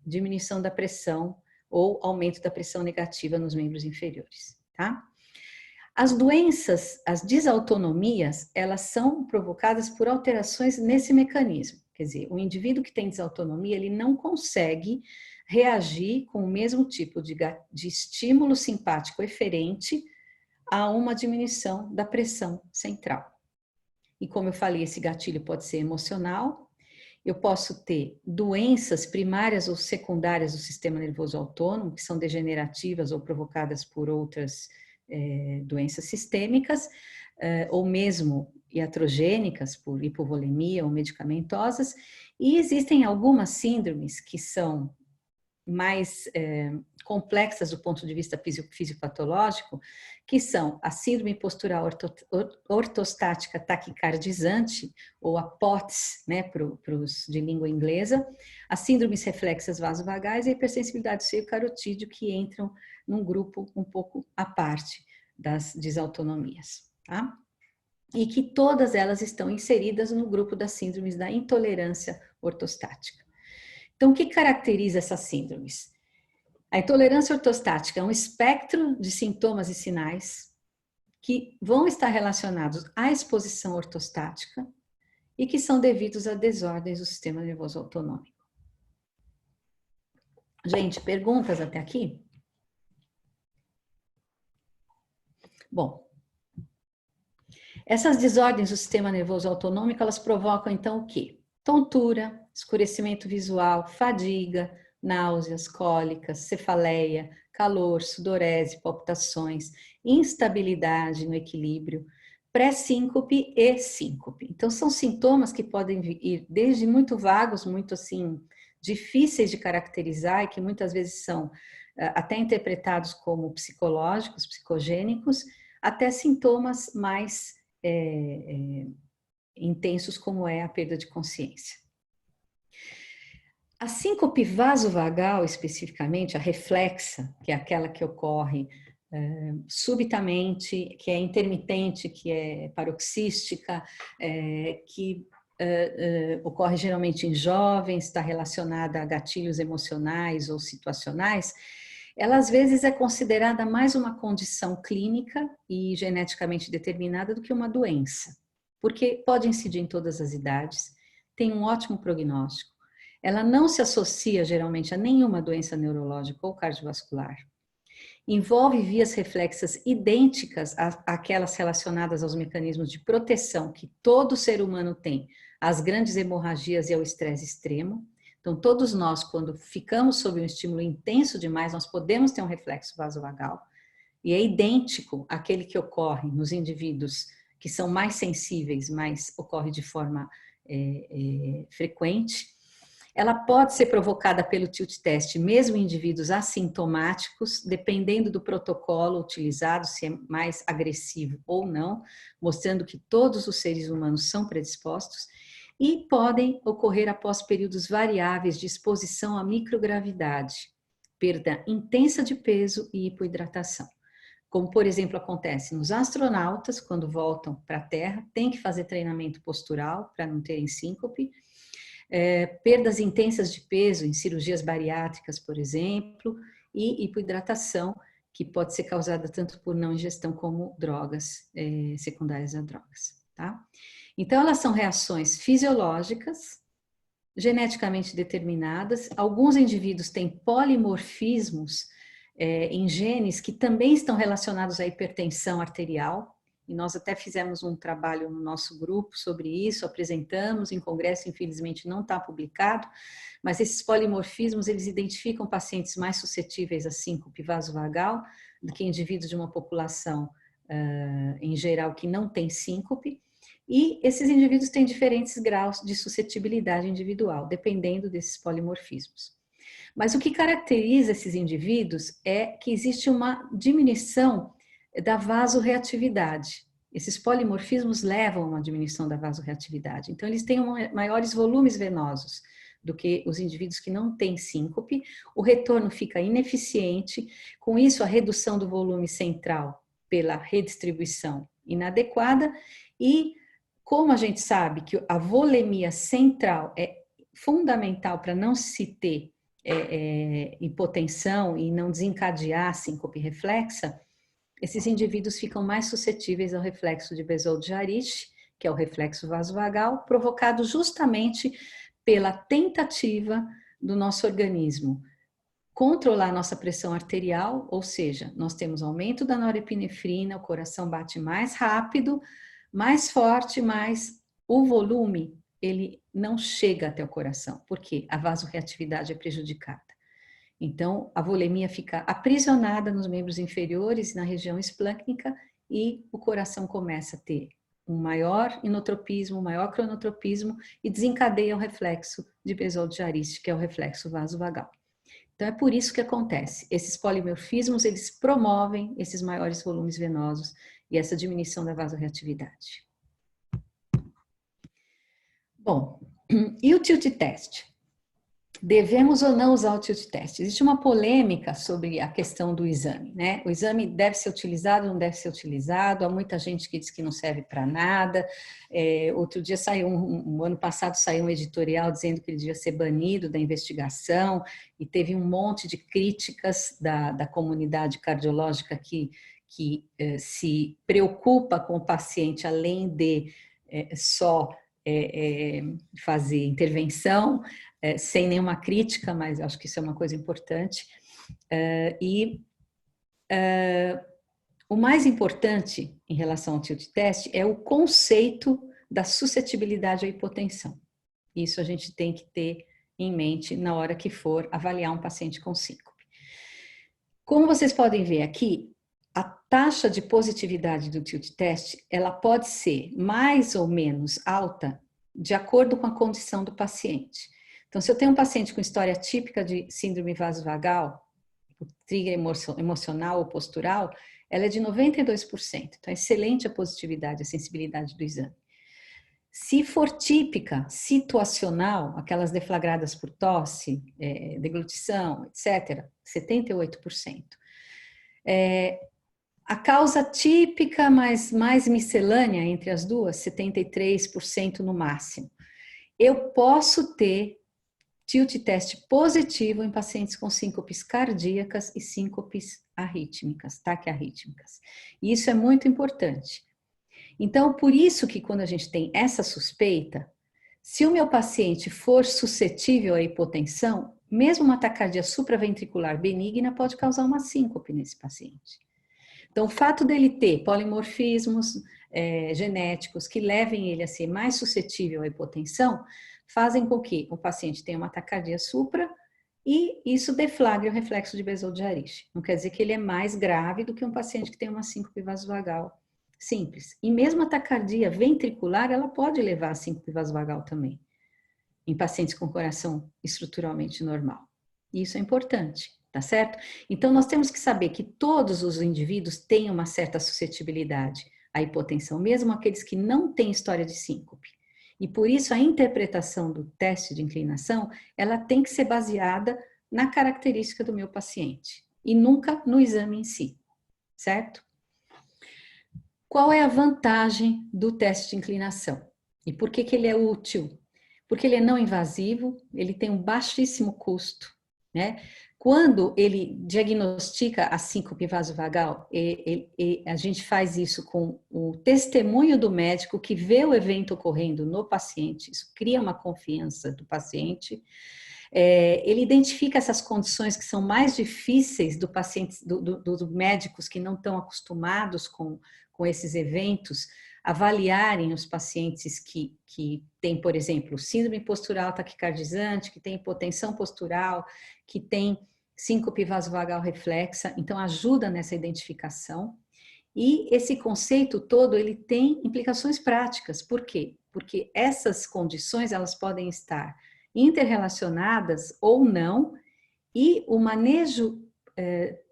diminuição da pressão ou aumento da pressão negativa nos membros inferiores, tá? As doenças, as desautonomias, elas são provocadas por alterações nesse mecanismo. Quer dizer, o indivíduo que tem desautonomia, ele não consegue reagir com o mesmo tipo de estímulo simpático eferente a uma diminuição da pressão central. E como eu falei, esse gatilho pode ser emocional, eu posso ter doenças primárias ou secundárias do sistema nervoso autônomo, que são degenerativas ou provocadas por outras doenças sistêmicas, ou mesmo iatrogênicas, por hipovolemia ou medicamentosas, e existem algumas síndromes que são mais complexas do ponto de vista fisiopatológico, que são a síndrome postural ortostática taquicardizante, ou a POTS, né, para os de língua inglesa, as síndromes reflexas vasovagais e a hipersensibilidade do seio carotídeo, que entram num grupo um pouco à parte das desautonomias, tá? E que todas elas estão inseridas no grupo das síndromes da intolerância ortostática. Então, o que caracteriza essas síndromes? A intolerância ortostática é um espectro de sintomas e sinais que vão estar relacionados à exposição ortostática e que são devidos a desordens do sistema nervoso autonômico. Gente, perguntas até aqui? Bom, essas desordens do sistema nervoso autonômico, elas provocam então o quê? Tontura, escurecimento visual, fadiga, náuseas, cólicas, cefaleia, calor, sudorese, palpitações, instabilidade no equilíbrio, pré-síncope e síncope. Então, são sintomas que podem ir desde muito vagos, muito assim, difíceis de caracterizar e que muitas vezes são até interpretados como psicológicos, psicogênicos, até sintomas mais intensos, como é a perda de consciência. A síncope vasovagal, especificamente, a reflexa, que é aquela que ocorre subitamente, que é intermitente, que é paroxística, que ocorre geralmente em jovens, está relacionada a gatilhos emocionais ou situacionais, ela às vezes é considerada mais uma condição clínica e geneticamente determinada do que uma doença, porque pode incidir em todas as idades, tem um ótimo prognóstico, ela não se associa geralmente a nenhuma doença neurológica ou cardiovascular, envolve vias reflexas idênticas àquelas relacionadas aos mecanismos de proteção que todo ser humano tem, às grandes hemorragias e ao estresse extremo. Então, todos nós, quando ficamos sob um estímulo intenso demais, nós podemos ter um reflexo vasovagal, e é idêntico àquele que ocorre nos indivíduos que são mais sensíveis, mas ocorre de forma frequente. Ela pode ser provocada pelo tilt test, mesmo em indivíduos assintomáticos, dependendo do protocolo utilizado, se é mais agressivo ou não, mostrando que todos os seres humanos são predispostos, e podem ocorrer após períodos variáveis de exposição à microgravidade, perda intensa de peso e hipoidratação. Como, por exemplo, acontece nos astronautas, quando voltam para a Terra, tem que fazer treinamento postural para não terem síncope, perdas intensas de peso em cirurgias bariátricas, por exemplo, e hipoidratação, que pode ser causada tanto por não ingestão como drogas secundárias a drogas, tá? Então, elas são reações fisiológicas, geneticamente determinadas. Alguns indivíduos têm polimorfismos em genes que também estão relacionados à hipertensão arterial, e nós até fizemos um trabalho no nosso grupo sobre isso, apresentamos em congresso, infelizmente não está publicado, mas esses polimorfismos, eles identificam pacientes mais suscetíveis a síncope vasovagal do que indivíduos de uma população, em geral, que não tem síncope, e esses indivíduos têm diferentes graus de suscetibilidade individual, dependendo desses polimorfismos. Mas o que caracteriza esses indivíduos é que existe uma diminuição da vasorreatividade. Esses polimorfismos levam a uma diminuição da vasorreatividade. Então, eles têm maiores volumes venosos do que os indivíduos que não têm síncope. O retorno fica ineficiente. Com isso, a redução do volume central pela redistribuição inadequada. E, como a gente sabe que a volemia central é fundamental para não se ter hipotensão e não desencadear a síncope reflexa, esses indivíduos ficam mais suscetíveis ao reflexo de Bezold-Jarisch, que é o reflexo vasovagal, provocado justamente pela tentativa do nosso organismo controlar a nossa pressão arterial, ou seja, nós temos aumento da norepinefrina, o coração bate mais rápido, mais forte, mas o volume, ele não chega até o coração, porque a vasorreatividade é prejudicada. Então, a volemia fica aprisionada nos membros inferiores, na região esplâncnica, e o coração começa a ter um maior inotropismo, um maior cronotropismo, e desencadeia o reflexo de Bezold-Harish, que é o reflexo vasovagal. Então, é por isso que acontece. Esses polimorfismos, eles promovem esses maiores volumes venosos e essa diminuição da vasorreatividade. Bom, e o tilt test? Devemos ou não usar o tilt test? Existe uma polêmica sobre a questão do exame, né? O exame deve ser utilizado ou não deve ser utilizado? Há muita gente que diz que não serve para nada. Outro dia saiu, ano passado saiu um editorial dizendo que ele devia ser banido da investigação, e teve um monte de críticas da comunidade cardiológica que se preocupa com o paciente, além de só fazer intervenção, sem nenhuma crítica, mas acho que isso é uma coisa importante. O mais importante em relação ao tilt test é o conceito da suscetibilidade à hipotensão. Isso a gente tem que ter em mente na hora que for avaliar um paciente com síncope. Como vocês podem ver aqui, a taxa de positividade do tilt test, ela pode ser mais ou menos alta de acordo com a condição do paciente. Então, se eu tenho um paciente com história típica de síndrome vasovagal, trigger emocional ou postural, ela é de 92%. Então, é excelente a positividade, a sensibilidade do exame. Se for típica, situacional, aquelas deflagradas por tosse, deglutição, etc., 78%. A causa típica, mas mais miscelânea entre as duas, 73% no máximo. Eu posso ter tilt test positivo em pacientes com síncopes cardíacas e síncopes arrítmicas, taquiarrítmicas. E isso é muito importante. Então, por isso que quando a gente tem essa suspeita, se o meu paciente for suscetível à hipotensão, mesmo uma taquicardia supraventricular benigna pode causar uma síncope nesse paciente. Então, o fato dele ter polimorfismos genéticos que levem ele a ser mais suscetível à hipotensão, fazem com que o paciente tenha uma taquicardia supra e isso deflagre o reflexo de Bezold-Harish. Não quer dizer que ele é mais grave do que um paciente que tem uma síncope vasovagal simples. E mesmo a taquicardia ventricular, ela pode levar a síncope vasovagal também, em pacientes com coração estruturalmente normal. E isso é importante, tá certo? Então, nós temos que saber que todos os indivíduos têm uma certa suscetibilidade à hipotensão, mesmo aqueles que não têm história de síncope. E por isso a interpretação do teste de inclinação, ela tem que ser baseada na característica do meu paciente e nunca no exame em si, certo? Qual é a vantagem do teste de inclinação? E por que ele é útil? Porque ele é não invasivo, ele tem um baixíssimo custo, né? Quando ele diagnostica a síncope vasovagal, a gente faz isso com o testemunho do médico que vê o evento ocorrendo no paciente, isso cria uma confiança do paciente. Ele identifica essas condições que são mais difíceis do paciente, dos médicos que não estão acostumados com esses eventos, avaliarem os pacientes que têm, por exemplo, síndrome postural taquicardizante, que tem hipotensão postural, que tem síncope vasovagal reflexa, então ajuda nessa identificação. E esse conceito todo, ele tem implicações práticas. Por quê? Porque essas condições, elas podem estar interrelacionadas ou não, e o manejo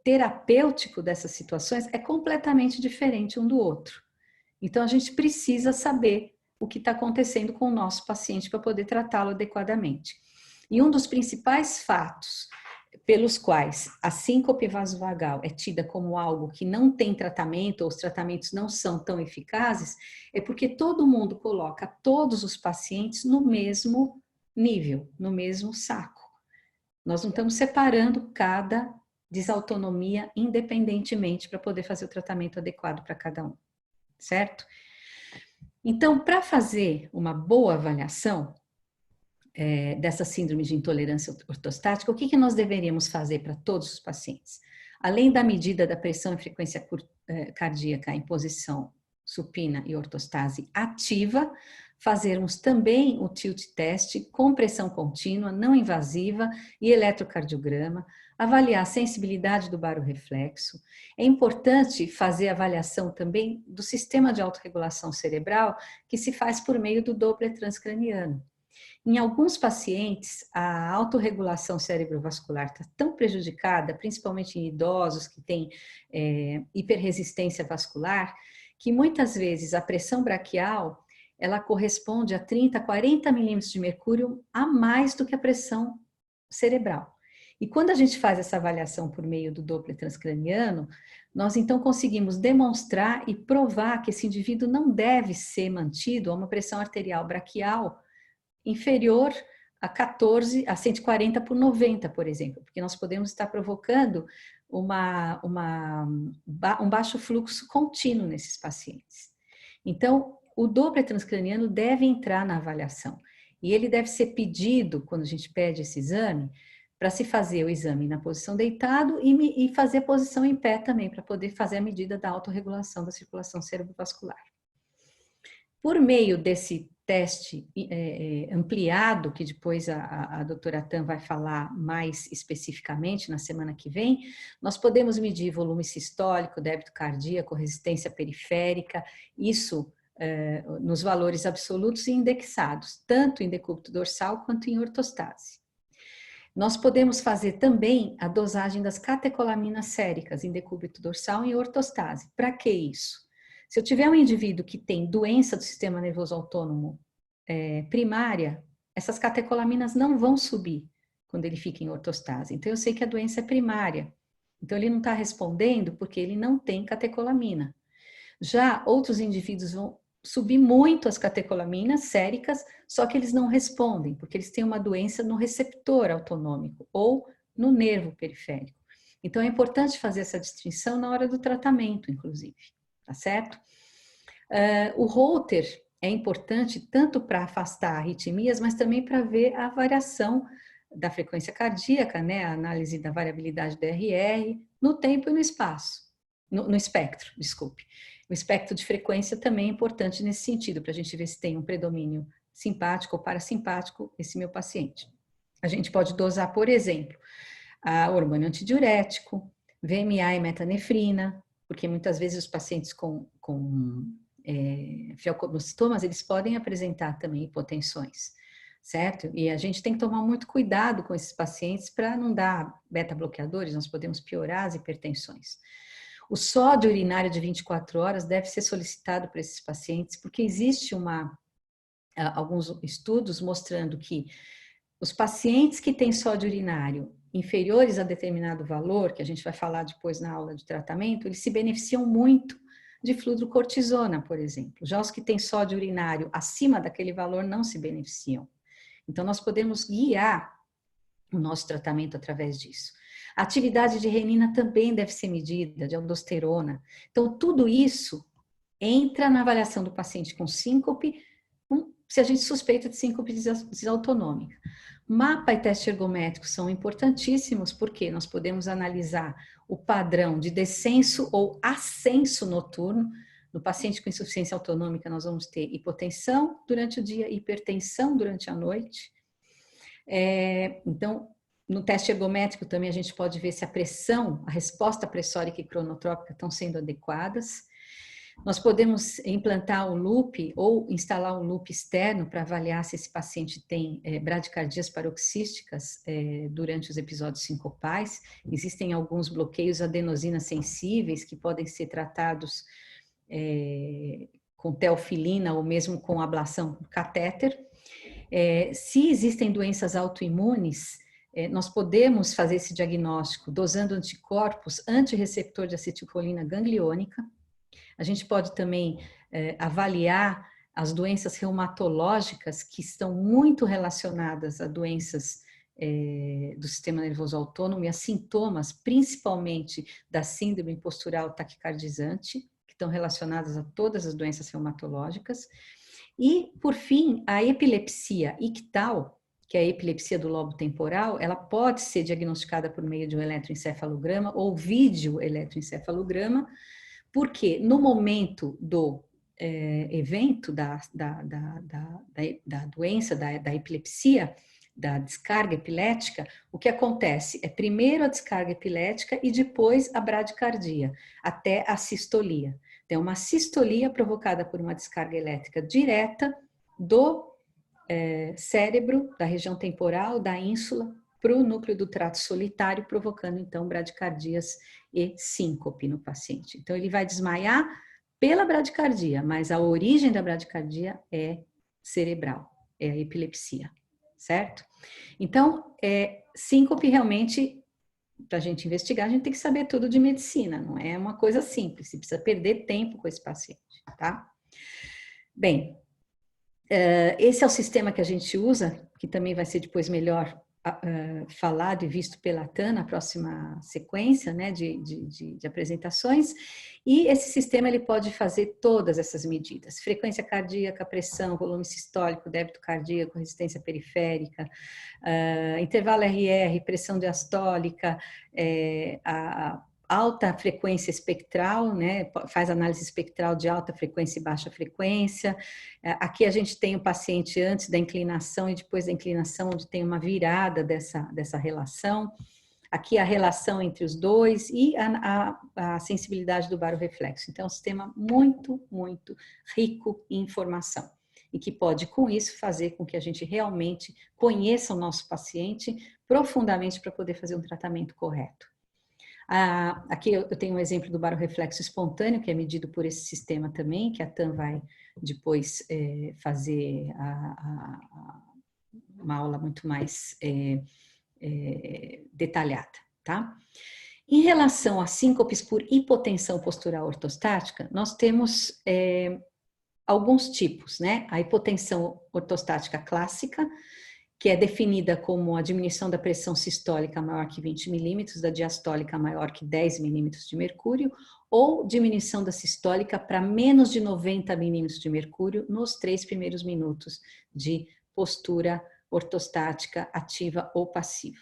terapêutico dessas situações é completamente diferente um do outro. Então, a gente precisa saber o que está acontecendo com o nosso paciente para poder tratá-lo adequadamente. E um dos principais fatos pelos quais a síncope vasovagal é tida como algo que não tem tratamento, ou os tratamentos não são tão eficazes, é porque todo mundo coloca todos os pacientes no mesmo nível, no mesmo saco. Nós não estamos separando cada desautonomia independentemente para poder fazer o tratamento adequado para cada um, certo? Então, para fazer uma boa avaliação, dessa síndrome de intolerância ortostática, o que nós deveríamos fazer para todos os pacientes? Além da medida da pressão e frequência cardíaca em posição supina e ortostase ativa, fazermos também o tilt test com pressão contínua, não invasiva e eletrocardiograma, avaliar a sensibilidade do barorreflexo. É importante fazer avaliação também do sistema de autorregulação cerebral, que se faz por meio do Doppler transcraniano. Em alguns pacientes, a autorregulação cerebrovascular está tão prejudicada, principalmente em idosos que têm hiperresistência vascular, que muitas vezes a pressão braquial ela corresponde a 30, 40 milímetros de mercúrio a mais do que a pressão cerebral. E quando a gente faz essa avaliação por meio do Doppler transcraniano, nós então conseguimos demonstrar e provar que esse indivíduo não deve ser mantido a uma pressão arterial braquial inferior a 14, a 140 por 90, por exemplo, porque nós podemos estar provocando um baixo fluxo contínuo nesses pacientes. Então, o Doppler transcraniano deve entrar na avaliação e ele deve ser pedido, quando a gente pede esse exame, para se fazer o exame na posição deitado e fazer a posição em pé também, para poder fazer a medida da autorregulação da circulação cerebrovascular. Por meio desse teste ampliado, que depois a doutora Tan vai falar mais especificamente na semana que vem, nós podemos medir volume sistólico, débito cardíaco, resistência periférica, isso nos valores absolutos e indexados, tanto em decúbito dorsal quanto em ortostase. Nós podemos fazer também a dosagem das catecolaminas séricas em decúbito dorsal e em ortostase. Para que isso? Se eu tiver um indivíduo que tem doença do sistema nervoso autônomo primária, essas catecolaminas não vão subir quando ele fica em ortostase. Então, eu sei que a doença é primária. Então, ele não está respondendo porque ele não tem catecolamina. Já outros indivíduos vão subir muito as catecolaminas séricas, só que eles não respondem, porque eles têm uma doença no receptor autonômico ou no nervo periférico. Então, é importante fazer essa distinção na hora do tratamento, inclusive. Tá certo? O Holter é importante tanto para afastar arritmias, mas também para ver a variação da frequência cardíaca, né? A análise da variabilidade do RR no tempo e no espaço, no espectro, desculpe. O espectro de frequência também é importante nesse sentido, para a gente ver se tem um predomínio simpático ou parasimpático esse meu paciente. A gente pode dosar, por exemplo, a hormônio antidiurético, VMA e metanefrina, porque muitas vezes os pacientes com fialconostomas, eles podem apresentar também hipotensões, certo? E a gente tem que tomar muito cuidado com esses pacientes para não dar beta-bloqueadores, nós podemos piorar as hipertensões. O sódio urinário de 24 horas deve ser solicitado para esses pacientes, porque existe alguns estudos mostrando que os pacientes que têm sódio urinário inferiores a determinado valor, que a gente vai falar depois na aula de tratamento, eles se beneficiam muito de fludrocortisona, por exemplo. Já os que têm sódio urinário acima daquele valor não se beneficiam. Então, nós podemos guiar o nosso tratamento através disso. A atividade de renina também deve ser medida, de aldosterona. Então, tudo isso entra na avaliação do paciente com síncope, se a gente suspeita de síncope desautonômica. Mapa e teste ergométrico são importantíssimos porque nós podemos analisar o padrão de descenso ou ascenso noturno. No paciente com insuficiência autonômica, nós vamos ter hipotensão durante o dia, hipertensão durante a noite. Então, no teste ergométrico também a gente pode ver se a pressão, a resposta pressórica e cronotrópica estão sendo adequadas. Nós podemos implantar o loop ou instalar um loop externo para avaliar se esse paciente tem bradicardias paroxísticas durante os episódios sincopais. Existem alguns bloqueios adenosina sensíveis que podem ser tratados com teofilina ou mesmo com ablação por catéter. Se existem doenças autoimunes, nós podemos fazer esse diagnóstico dosando anticorpos antirreceptor de acetilcolina gangliônica. A gente pode também avaliar as doenças reumatológicas que estão muito relacionadas a doenças do sistema nervoso autônomo e a sintomas, principalmente da síndrome postural taquicardizante, que estão relacionadas a todas as doenças reumatológicas. E, por fim, a epilepsia ictal, que é a epilepsia do lobo temporal, ela pode ser diagnosticada por meio de um eletroencefalograma ou vídeo eletroencefalograma, porque no momento do evento da doença, da epilepsia, da descarga epilética, o que acontece é primeiro a descarga epilética e depois a bradicardia, até a sistolia. Então, uma sistolia provocada por uma descarga elétrica direta do cérebro, da região temporal, da ínsula, para o núcleo do trato solitário, provocando então bradicardias e síncope no paciente. Então, ele vai desmaiar pela bradicardia, mas a origem da bradicardia é cerebral, é a epilepsia, certo? Então, síncope realmente, para a gente investigar, a gente tem que saber tudo de medicina, não é uma coisa simples, você precisa perder tempo com esse paciente, tá? Bem, esse é o sistema que a gente usa, que também vai ser depois melhor falado e visto pela TAN na próxima sequência, né, de apresentações, e esse sistema ele pode fazer todas essas medidas, frequência cardíaca, pressão, volume sistólico, débito cardíaco, resistência periférica, intervalo RR, pressão diastólica, a alta frequência espectral, né, faz análise espectral de alta frequência e baixa frequência. Aqui a gente tem o paciente antes da inclinação e depois da inclinação, onde tem uma virada dessa relação. Aqui a relação entre os dois e a sensibilidade do baroreflexo. Então, é um sistema muito, muito rico em informação e que pode, com isso, fazer com que a gente realmente conheça o nosso paciente profundamente para poder fazer um tratamento correto. Aqui eu tenho um exemplo do baroreflexo espontâneo, que é medido por esse sistema também, que a TAN vai depois fazer uma aula muito mais detalhada, tá? Em relação a síncopes por hipotensão postural ortostática, nós temos alguns tipos, né? A hipotensão ortostática clássica, que é definida como a diminuição da pressão sistólica maior que 20 milímetros, da diastólica maior que 10 milímetros de mercúrio, ou diminuição da sistólica para menos de 90 milímetros de mercúrio nos 3 primeiros minutos de postura ortostática ativa ou passiva.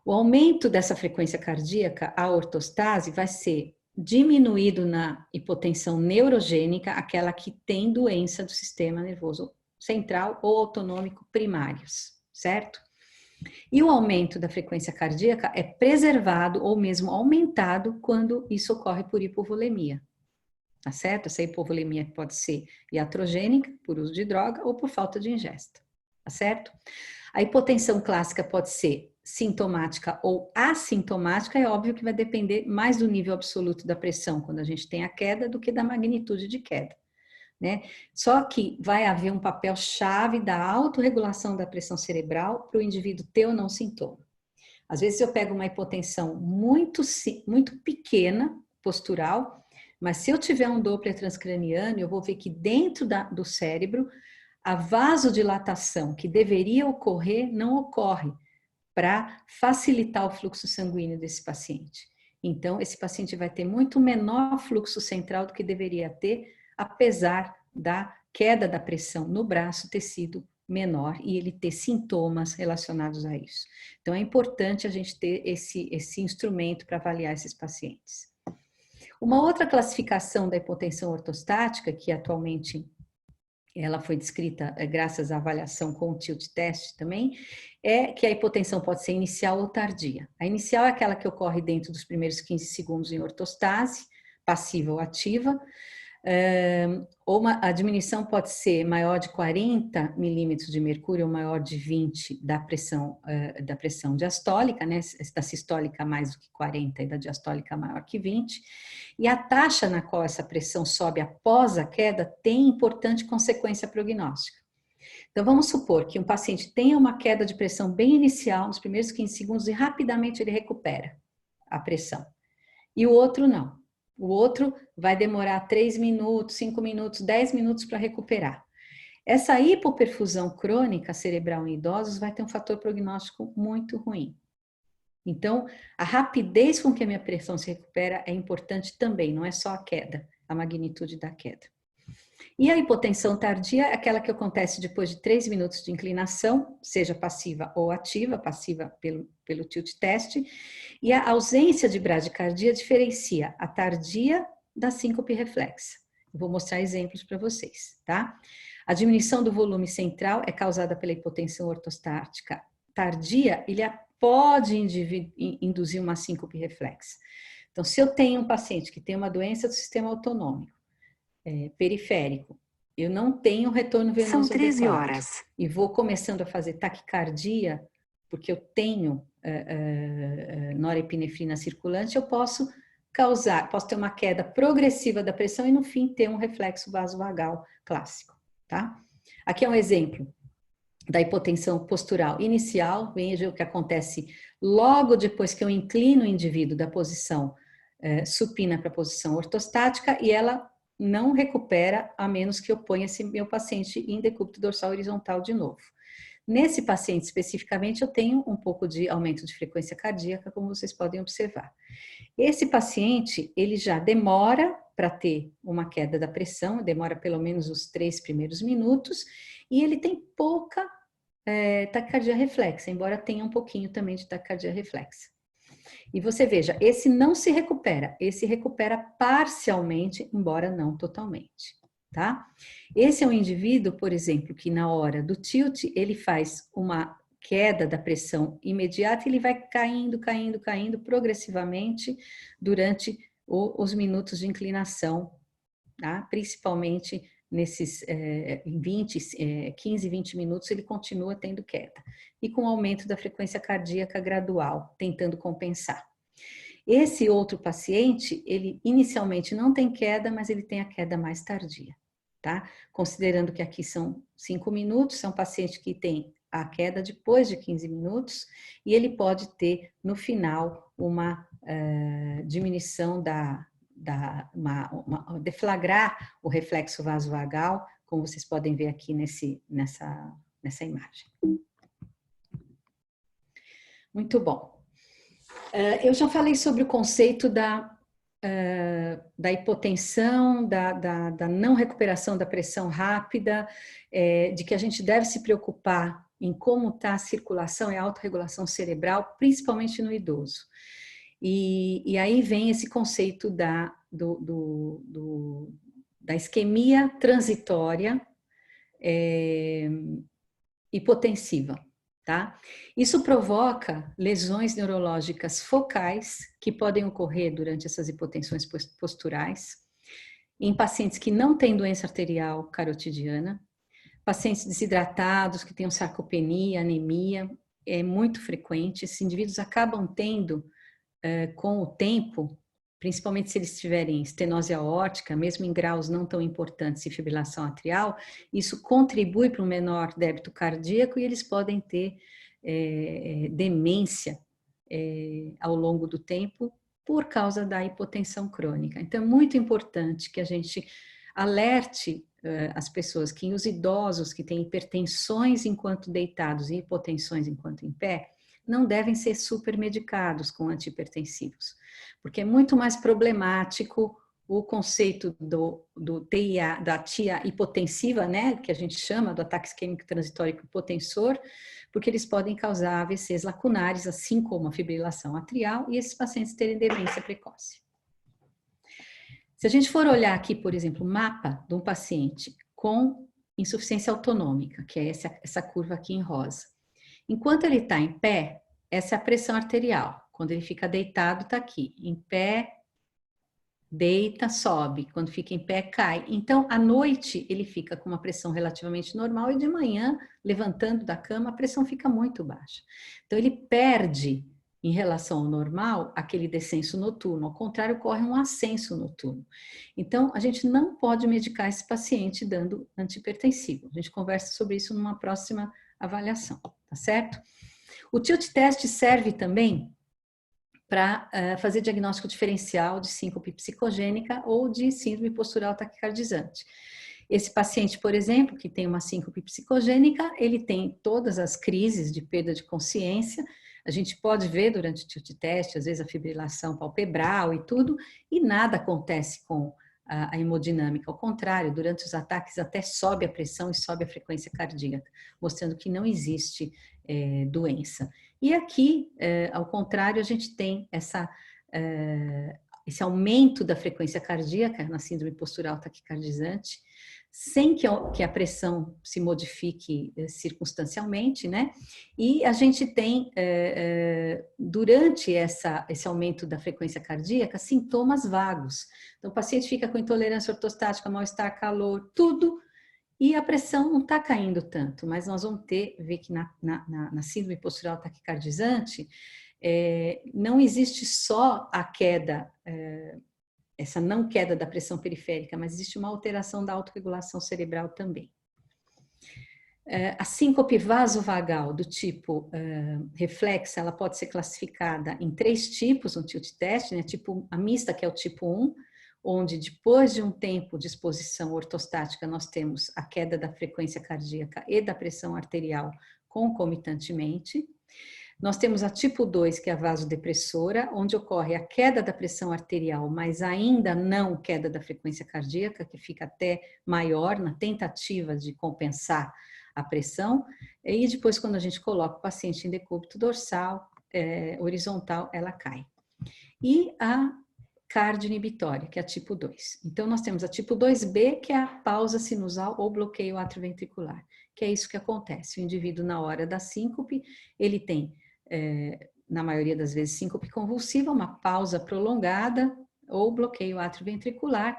O aumento dessa frequência cardíaca, a ortostase, vai ser diminuído na hipotensão neurogênica, aquela que tem doença do sistema nervoso central ou autonômico primários, certo? E o aumento da frequência cardíaca é preservado ou mesmo aumentado quando isso ocorre por hipovolemia, tá certo? Essa hipovolemia pode ser iatrogênica, por uso de droga, ou por falta de ingesta, tá certo? A hipotensão clássica pode ser sintomática ou assintomática, é óbvio que vai depender mais do nível absoluto da pressão quando a gente tem a queda do que da magnitude de queda. Né? Só que vai haver um papel chave da autorregulação da pressão cerebral para o indivíduo ter ou não sintoma. Às vezes eu pego uma hipotensão muito pequena, postural, mas se eu tiver um Doppler transcraniano, eu vou ver que dentro do cérebro, a vasodilatação que deveria ocorrer, não ocorre, para facilitar o fluxo sanguíneo desse paciente. Então, esse paciente vai ter muito menor fluxo central do que deveria ter, apesar da queda da pressão no braço ter sido menor e ele ter sintomas relacionados a isso. Então, é importante a gente ter esse instrumento para avaliar esses pacientes. Uma outra classificação da hipotensão ortostática, que atualmente ela foi descrita graças à avaliação com o tilt test também, é que a hipotensão pode ser inicial ou tardia. A inicial é aquela que ocorre dentro dos primeiros 15 segundos em ortostase, passiva ou ativa, a diminuição pode ser maior de 40 milímetros de mercúrio ou maior de 20 da pressão diastólica, né? Da sistólica mais do que 40 e da diastólica maior que 20. E a taxa na qual essa pressão sobe após a queda tem importante consequência prognóstica. Então, vamos supor que um paciente tenha uma queda de pressão bem inicial nos primeiros 15 segundos e rapidamente ele recupera a pressão. E o outro não. O outro vai demorar 3 minutos, 5 minutos, 10 minutos para recuperar. Essa hipoperfusão crônica cerebral em idosos vai ter um fator prognóstico muito ruim. Então, a rapidez com que a minha pressão se recupera é importante também, não é só a queda, a magnitude da queda. E a hipotensão tardia é aquela que acontece depois de 3 minutos de inclinação, seja passiva ou ativa, passiva pelo tilt test, e a ausência de bradicardia diferencia a tardia da síncope reflexa. Vou mostrar exemplos para vocês, tá? A diminuição do volume central é causada pela hipotensão ortostática tardia, ele pode induzir uma síncope reflexa. Então, se eu tenho um paciente que tem uma doença do sistema autonômico, periférico, eu não tenho retorno venoso São 13 adequado, horas. e vou começando a fazer taquicardia, porque eu tenho norepinefrina circulante, eu posso ter uma queda progressiva da pressão e no fim ter um reflexo vasovagal clássico, tá? Aqui é um exemplo da hipotensão postural inicial, veja o que acontece logo depois que eu inclino o indivíduo da posição supina para a posição ortostática e ela não recupera a menos que eu ponha esse meu paciente em decúbito dorsal horizontal de novo. Nesse paciente especificamente eu tenho um pouco de aumento de frequência cardíaca, como vocês podem observar. Esse paciente, ele já demora para ter uma queda da pressão, demora pelo menos os 3 primeiros minutos, e ele tem pouca taquicardia reflexa, embora tenha um pouquinho também de taquicardia reflexa. E você veja, esse não se recupera, esse recupera parcialmente, embora não totalmente, tá? Esse é um indivíduo, por exemplo, que na hora do tilt, ele faz uma queda da pressão imediata e ele vai caindo, caindo, caindo progressivamente durante os minutos de inclinação, tá? Principalmente nesses 15, 20 minutos ele continua tendo queda. E com aumento da frequência cardíaca gradual, tentando compensar. Esse outro paciente, ele inicialmente não tem queda, mas ele tem a queda mais tardia, tá? Considerando que aqui são 5 minutos, é um paciente que tem a queda depois de 15 minutos e ele pode ter, no final, uma diminuição deflagrar o reflexo vasovagal, como vocês podem ver aqui nessa imagem. Muito bom. Eu já falei sobre o conceito da hipotensão, da não recuperação da pressão rápida, de que a gente deve se preocupar em como está a circulação e a autorregulação cerebral, principalmente no idoso. E aí vem esse conceito da isquemia transitória hipotensiva, tá? Isso provoca lesões neurológicas focais que podem ocorrer durante essas hipotensões posturais, em pacientes que não têm doença arterial carotidiana, pacientes desidratados que têm sarcopenia, anemia, é muito frequente. Esses indivíduos acabam tendo com o tempo, principalmente se eles tiverem estenose aórtica, mesmo em graus não tão importantes e fibrilação atrial, isso contribui para um menor débito cardíaco e eles podem ter demência ao longo do tempo por causa da hipotensão crônica. Então é muito importante que a gente alerte as pessoas que os idosos que têm hipertensões enquanto deitados e hipotensões enquanto em pé, não devem ser supermedicados com antihipertensivos, porque é muito mais problemático o conceito da TIA hipotensiva, né, que a gente chama do ataque isquêmico transitório hipotensor, porque eles podem causar AVCs lacunares, assim como a fibrilação atrial, e esses pacientes terem demência precoce. Se a gente for olhar aqui, por exemplo, o mapa de um paciente com insuficiência autonômica, que é essa curva aqui em rosa, enquanto ele está em pé, essa é a pressão arterial. Quando ele fica deitado, está aqui. Em pé, deita, sobe. Quando fica em pé, cai. Então, à noite, ele fica com uma pressão relativamente normal e de manhã, levantando da cama, a pressão fica muito baixa. Então, ele perde, em relação ao normal, aquele descenso noturno. Ao contrário, ocorre um ascenso noturno. Então, a gente não pode medicar esse paciente dando antihipertensivo. A gente conversa sobre isso numa próxima avaliação, tá certo? O tilt test serve também para fazer diagnóstico diferencial de síncope psicogênica ou de síndrome postural taquicardizante. Esse paciente, por exemplo, que tem uma síncope psicogênica, ele tem todas as crises de perda de consciência. A gente pode ver durante o tilt test, às vezes a fibrilação palpebral e tudo, e nada acontece com a hemodinâmica. Ao contrário, durante os ataques até sobe a pressão e sobe a frequência cardíaca, mostrando que não existe doença. E aqui, ao contrário, a gente tem esse aumento da frequência cardíaca na síndrome postural taquicardizante, sem que a pressão se modifique circunstancialmente, né? E a gente tem, durante esse aumento da frequência cardíaca, sintomas vagos. Então, o paciente fica com intolerância ortostática, mal-estar, calor, tudo, e a pressão não está caindo tanto, mas nós vamos ver que na síndrome postural taquicardizante, não existe só a queda, essa não queda da pressão periférica, mas existe uma alteração da autorregulação cerebral também. A síncope vasovagal do tipo reflexa, ela pode ser classificada em 3 tipos no tilt test, né? Tipo, a mista, que é o tipo 1, onde depois de um tempo de exposição ortostática nós temos a queda da frequência cardíaca e da pressão arterial concomitantemente. Nós temos a tipo 2, que é a vasodepressora, onde ocorre a queda da pressão arterial, mas ainda não queda da frequência cardíaca, que fica até maior na tentativa de compensar a pressão. E depois, quando a gente coloca o paciente em decúbito dorsal, horizontal, ela cai. E a cardioinibitória, que é a tipo 2. Então, nós temos a tipo 2B, que é a pausa sinusal ou bloqueio atrioventricular, que é isso que acontece. O indivíduo, na hora da síncope, ele tem, na maioria das vezes, síncope convulsiva, uma pausa prolongada ou bloqueio atrioventricular,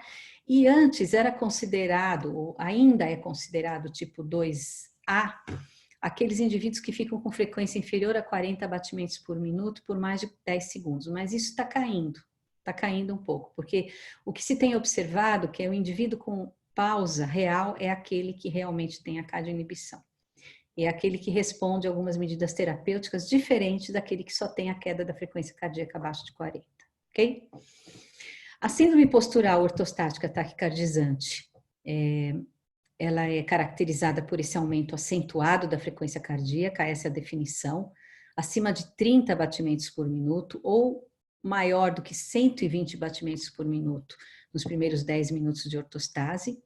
e antes era considerado, ou ainda é considerado tipo 2A, aqueles indivíduos que ficam com frequência inferior a 40 batimentos por minuto por mais de 10 segundos, mas isso está caindo um pouco, porque o que se tem observado que é o indivíduo com pausa real é aquele que realmente tem a cardioinibição. É aquele que responde a algumas medidas terapêuticas diferentes daquele que só tem a queda da frequência cardíaca abaixo de 40, ok? A síndrome postural ortostática taquicardizante, ela é caracterizada por esse aumento acentuado da frequência cardíaca, essa é a definição, acima de 30 batimentos por minuto ou maior do que 120 batimentos por minuto nos primeiros 10 minutos de ortostase.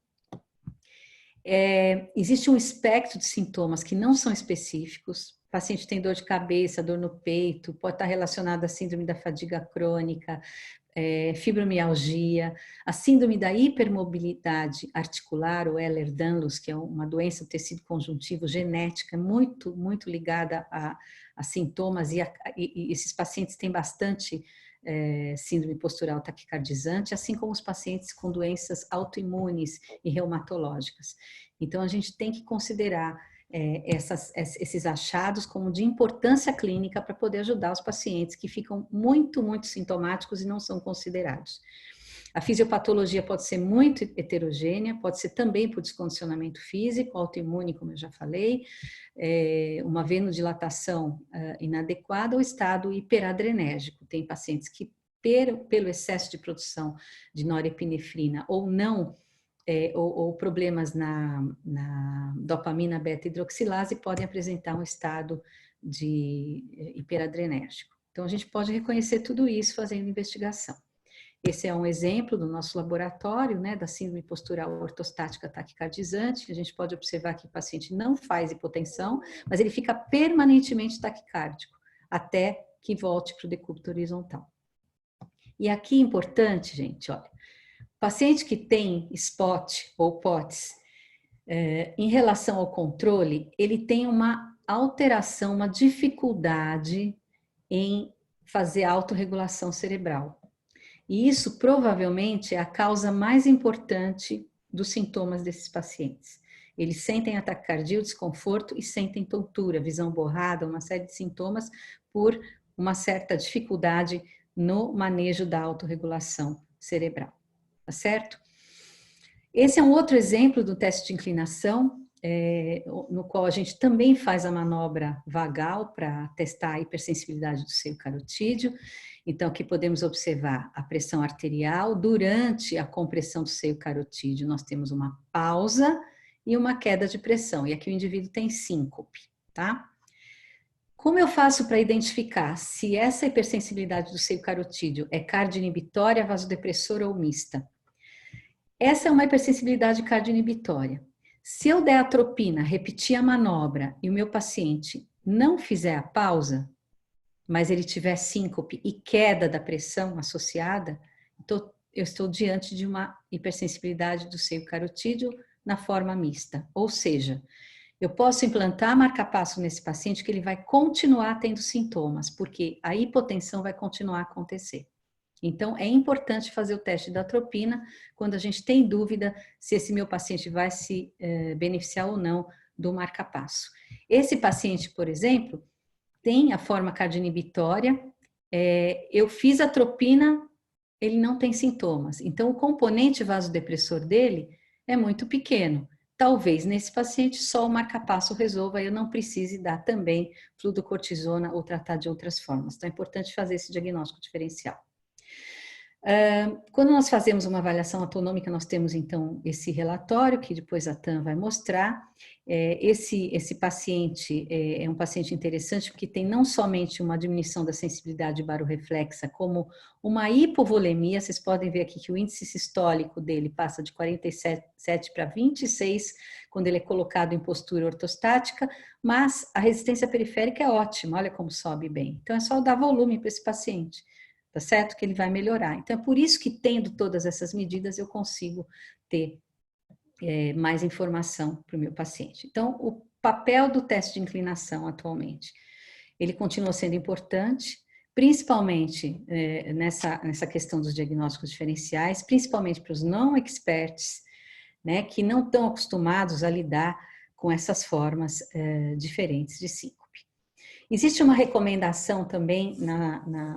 Existe um espectro de sintomas que não são específicos. O paciente tem dor de cabeça, dor no peito, pode estar relacionado à síndrome da fadiga crônica, fibromialgia, a síndrome da hipermobilidade articular, ou Ehlers-Danlos, que é uma doença do tecido conjuntivo genética muito, muito ligada a sintomas, e esses pacientes têm bastante síndrome postural taquicardizante, assim como os pacientes com doenças autoimunes e reumatológicas. Então, a gente tem que considerar esses achados como de importância clínica para poder ajudar os pacientes que ficam muito, muito sintomáticos e não são considerados. A fisiopatologia pode ser muito heterogênea, pode ser também por descondicionamento físico, autoimune, como eu já falei, uma venodilatação inadequada ou estado hiperadrenérgico. Tem pacientes que, pelo excesso de produção de norepinefrina ou não, ou problemas na dopamina beta-hidroxilase, podem apresentar um estado de hiperadrenérgico. Então, a gente pode reconhecer tudo isso fazendo investigação. Esse é um exemplo do nosso laboratório, né, da síndrome postural ortostática taquicardizante. A gente pode observar que o paciente não faz hipotensão, mas ele fica permanentemente taquicárdico, até que volte para o decúbito horizontal. E aqui é importante, gente, olha, paciente que tem SPOT ou POTS, em relação ao controle, ele tem uma alteração, uma dificuldade em fazer autorregulação cerebral. E isso provavelmente é a causa mais importante dos sintomas desses pacientes. Eles sentem atacardia, desconforto e sentem tontura, visão borrada, uma série de sintomas por uma certa dificuldade no manejo da autorregulação cerebral. Tá certo? Esse é um outro exemplo do teste de inclinação, no qual a gente também faz a manobra vagal para testar a hipersensibilidade do seio carotídeo. Então, aqui podemos observar a pressão arterial. Durante a compressão do seio carotídeo, nós temos uma pausa e uma queda de pressão. E aqui o indivíduo tem síncope, tá? Como eu faço para identificar se essa hipersensibilidade do seio carotídeo é cardioinibitória, vasodepressora ou mista? Essa é uma hipersensibilidade cardioinibitória. Se eu der atropina, repetir a manobra e o meu paciente não fizer a pausa, mas ele tiver síncope e queda da pressão associada, então eu estou diante de uma hipersensibilidade do seio carotídeo na forma mista. Ou seja, eu posso implantar marca-passo nesse paciente que ele vai continuar tendo sintomas, porque a hipotensão vai continuar a acontecer. Então, é importante fazer o teste da atropina quando a gente tem dúvida se esse meu paciente vai se beneficiar ou não do marca-passo. Esse paciente, por exemplo, tem a forma cardioinibitória, eu fiz a atropina, ele não tem sintomas. Então, o componente vasodepressor dele é muito pequeno. Talvez nesse paciente só o marca-passo resolva, eu não precise dar também fluocortisona ou tratar de outras formas. Então, é importante fazer esse diagnóstico diferencial. Quando nós fazemos uma avaliação autonômica, nós temos então esse relatório que depois a TAM vai mostrar. Esse paciente é um paciente interessante porque tem não somente uma diminuição da sensibilidade barorreflexa, como uma hipovolemia. Vocês podem ver aqui que o índice sistólico dele passa de 47 para 26 quando ele é colocado em postura ortostática, mas a resistência periférica é ótima, olha como sobe bem. Então é só dar volume para esse paciente. Tá certo? Que ele vai melhorar. Então, é por isso que, tendo todas essas medidas, eu consigo ter mais informação para o meu paciente. Então, o papel do teste de inclinação atualmente, ele continua sendo importante, principalmente nessa questão dos diagnósticos diferenciais, principalmente para os não experts, né, que não estão acostumados a lidar com essas formas diferentes de síncope. Existe uma recomendação também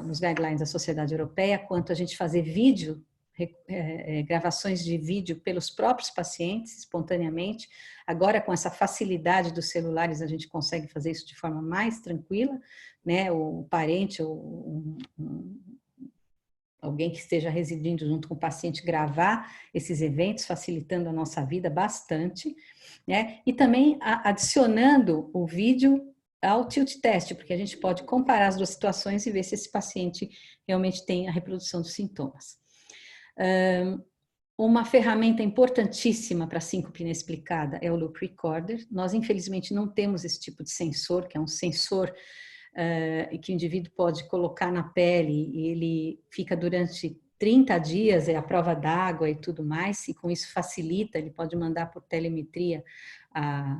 nos guidelines da Sociedade Europeia quanto a gente fazer vídeo, gravações de vídeo pelos próprios pacientes, espontaneamente. Agora, com essa facilidade dos celulares, a gente consegue fazer isso de forma mais tranquila, né? O parente ou alguém que esteja residindo junto com o paciente gravar esses eventos, facilitando a nossa vida bastante, né? E também adicionando o vídeo ao tilt test, porque a gente pode comparar as duas situações e ver se esse paciente realmente tem a reprodução dos sintomas. Uma ferramenta importantíssima para síncope inexplicada é o Loop Recorder. Nós, infelizmente, não temos esse tipo de sensor, que é um sensor que o indivíduo pode colocar na pele e ele fica durante 30 dias, é a prova d'água e tudo mais, e com isso facilita, ele pode mandar por telemetria,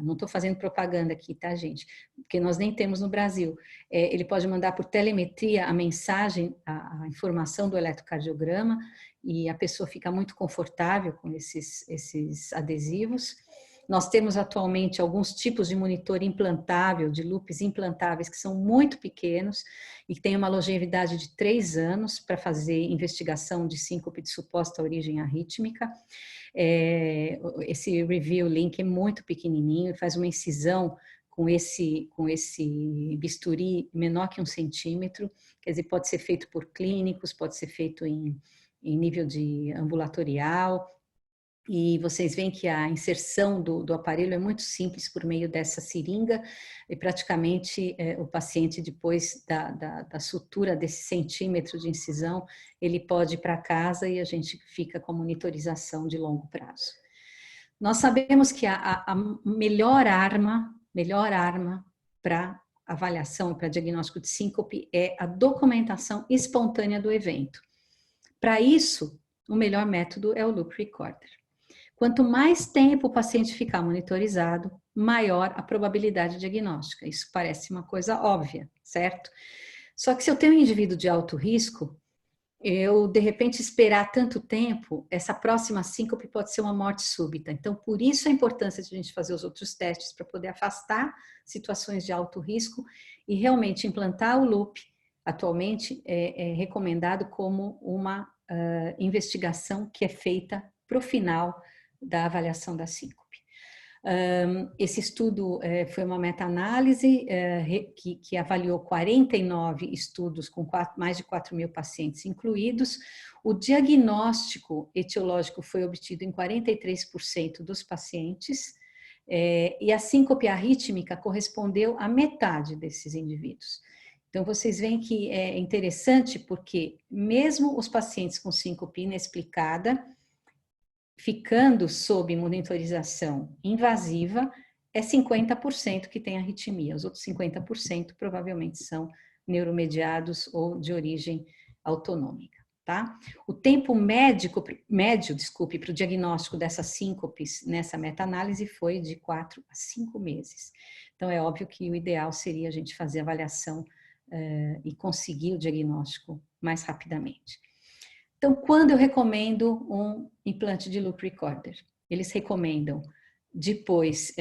não estou fazendo propaganda aqui, tá, gente? Porque nós nem temos no Brasil. Ele pode mandar por telemetria a mensagem, a informação do eletrocardiograma, e a pessoa fica muito confortável com esses adesivos. Nós temos atualmente alguns tipos de monitor implantável, de loops implantáveis, que são muito pequenos e que têm uma longevidade de 3 anos para fazer investigação de síncope de suposta origem arrítmica. Esse review link é muito pequenininho, faz uma incisão com esse bisturi menor que 1 centímetro, quer dizer, pode ser feito por clínicos, pode ser feito em nível de ambulatorial, e vocês veem que a inserção do aparelho é muito simples por meio dessa seringa e praticamente o paciente, depois da sutura desse centímetro de incisão, ele pode ir para casa e a gente fica com a monitorização de longo prazo. Nós sabemos que a melhor arma para avaliação, para diagnóstico de síncope é a documentação espontânea do evento. Para isso, o melhor método é o Loop Recorder. Quanto mais tempo o paciente ficar monitorizado, maior a probabilidade diagnóstica. Isso parece uma coisa óbvia, certo? Só que se eu tenho um indivíduo de alto risco, eu, de repente, esperar tanto tempo, essa próxima síncope pode ser uma morte súbita. Então, por isso a importância de a gente fazer os outros testes para poder afastar situações de alto risco e realmente implantar o loop. Atualmente é recomendado como uma investigação que é feita para o final da avaliação da síncope. Esse estudo foi uma meta-análise que avaliou 49 estudos com mais de 4.000 pacientes incluídos. O diagnóstico etiológico foi obtido em 43% dos pacientes e a síncope arrítmica correspondeu à metade desses indivíduos. Então, vocês veem que é interessante porque mesmo os pacientes com síncope inexplicada ficando sob monitorização invasiva, é 50% que tem arritmia. Os outros 50% provavelmente são neuromediados ou de origem autonômica, tá? O tempo médio, para o diagnóstico dessas síncopes nessa meta-análise foi de 4 a 5 meses. Então, é óbvio que o ideal seria a gente fazer a avaliação e conseguir o diagnóstico mais rapidamente. Então, quando eu recomendo um implante de loop recorder? Eles recomendam depois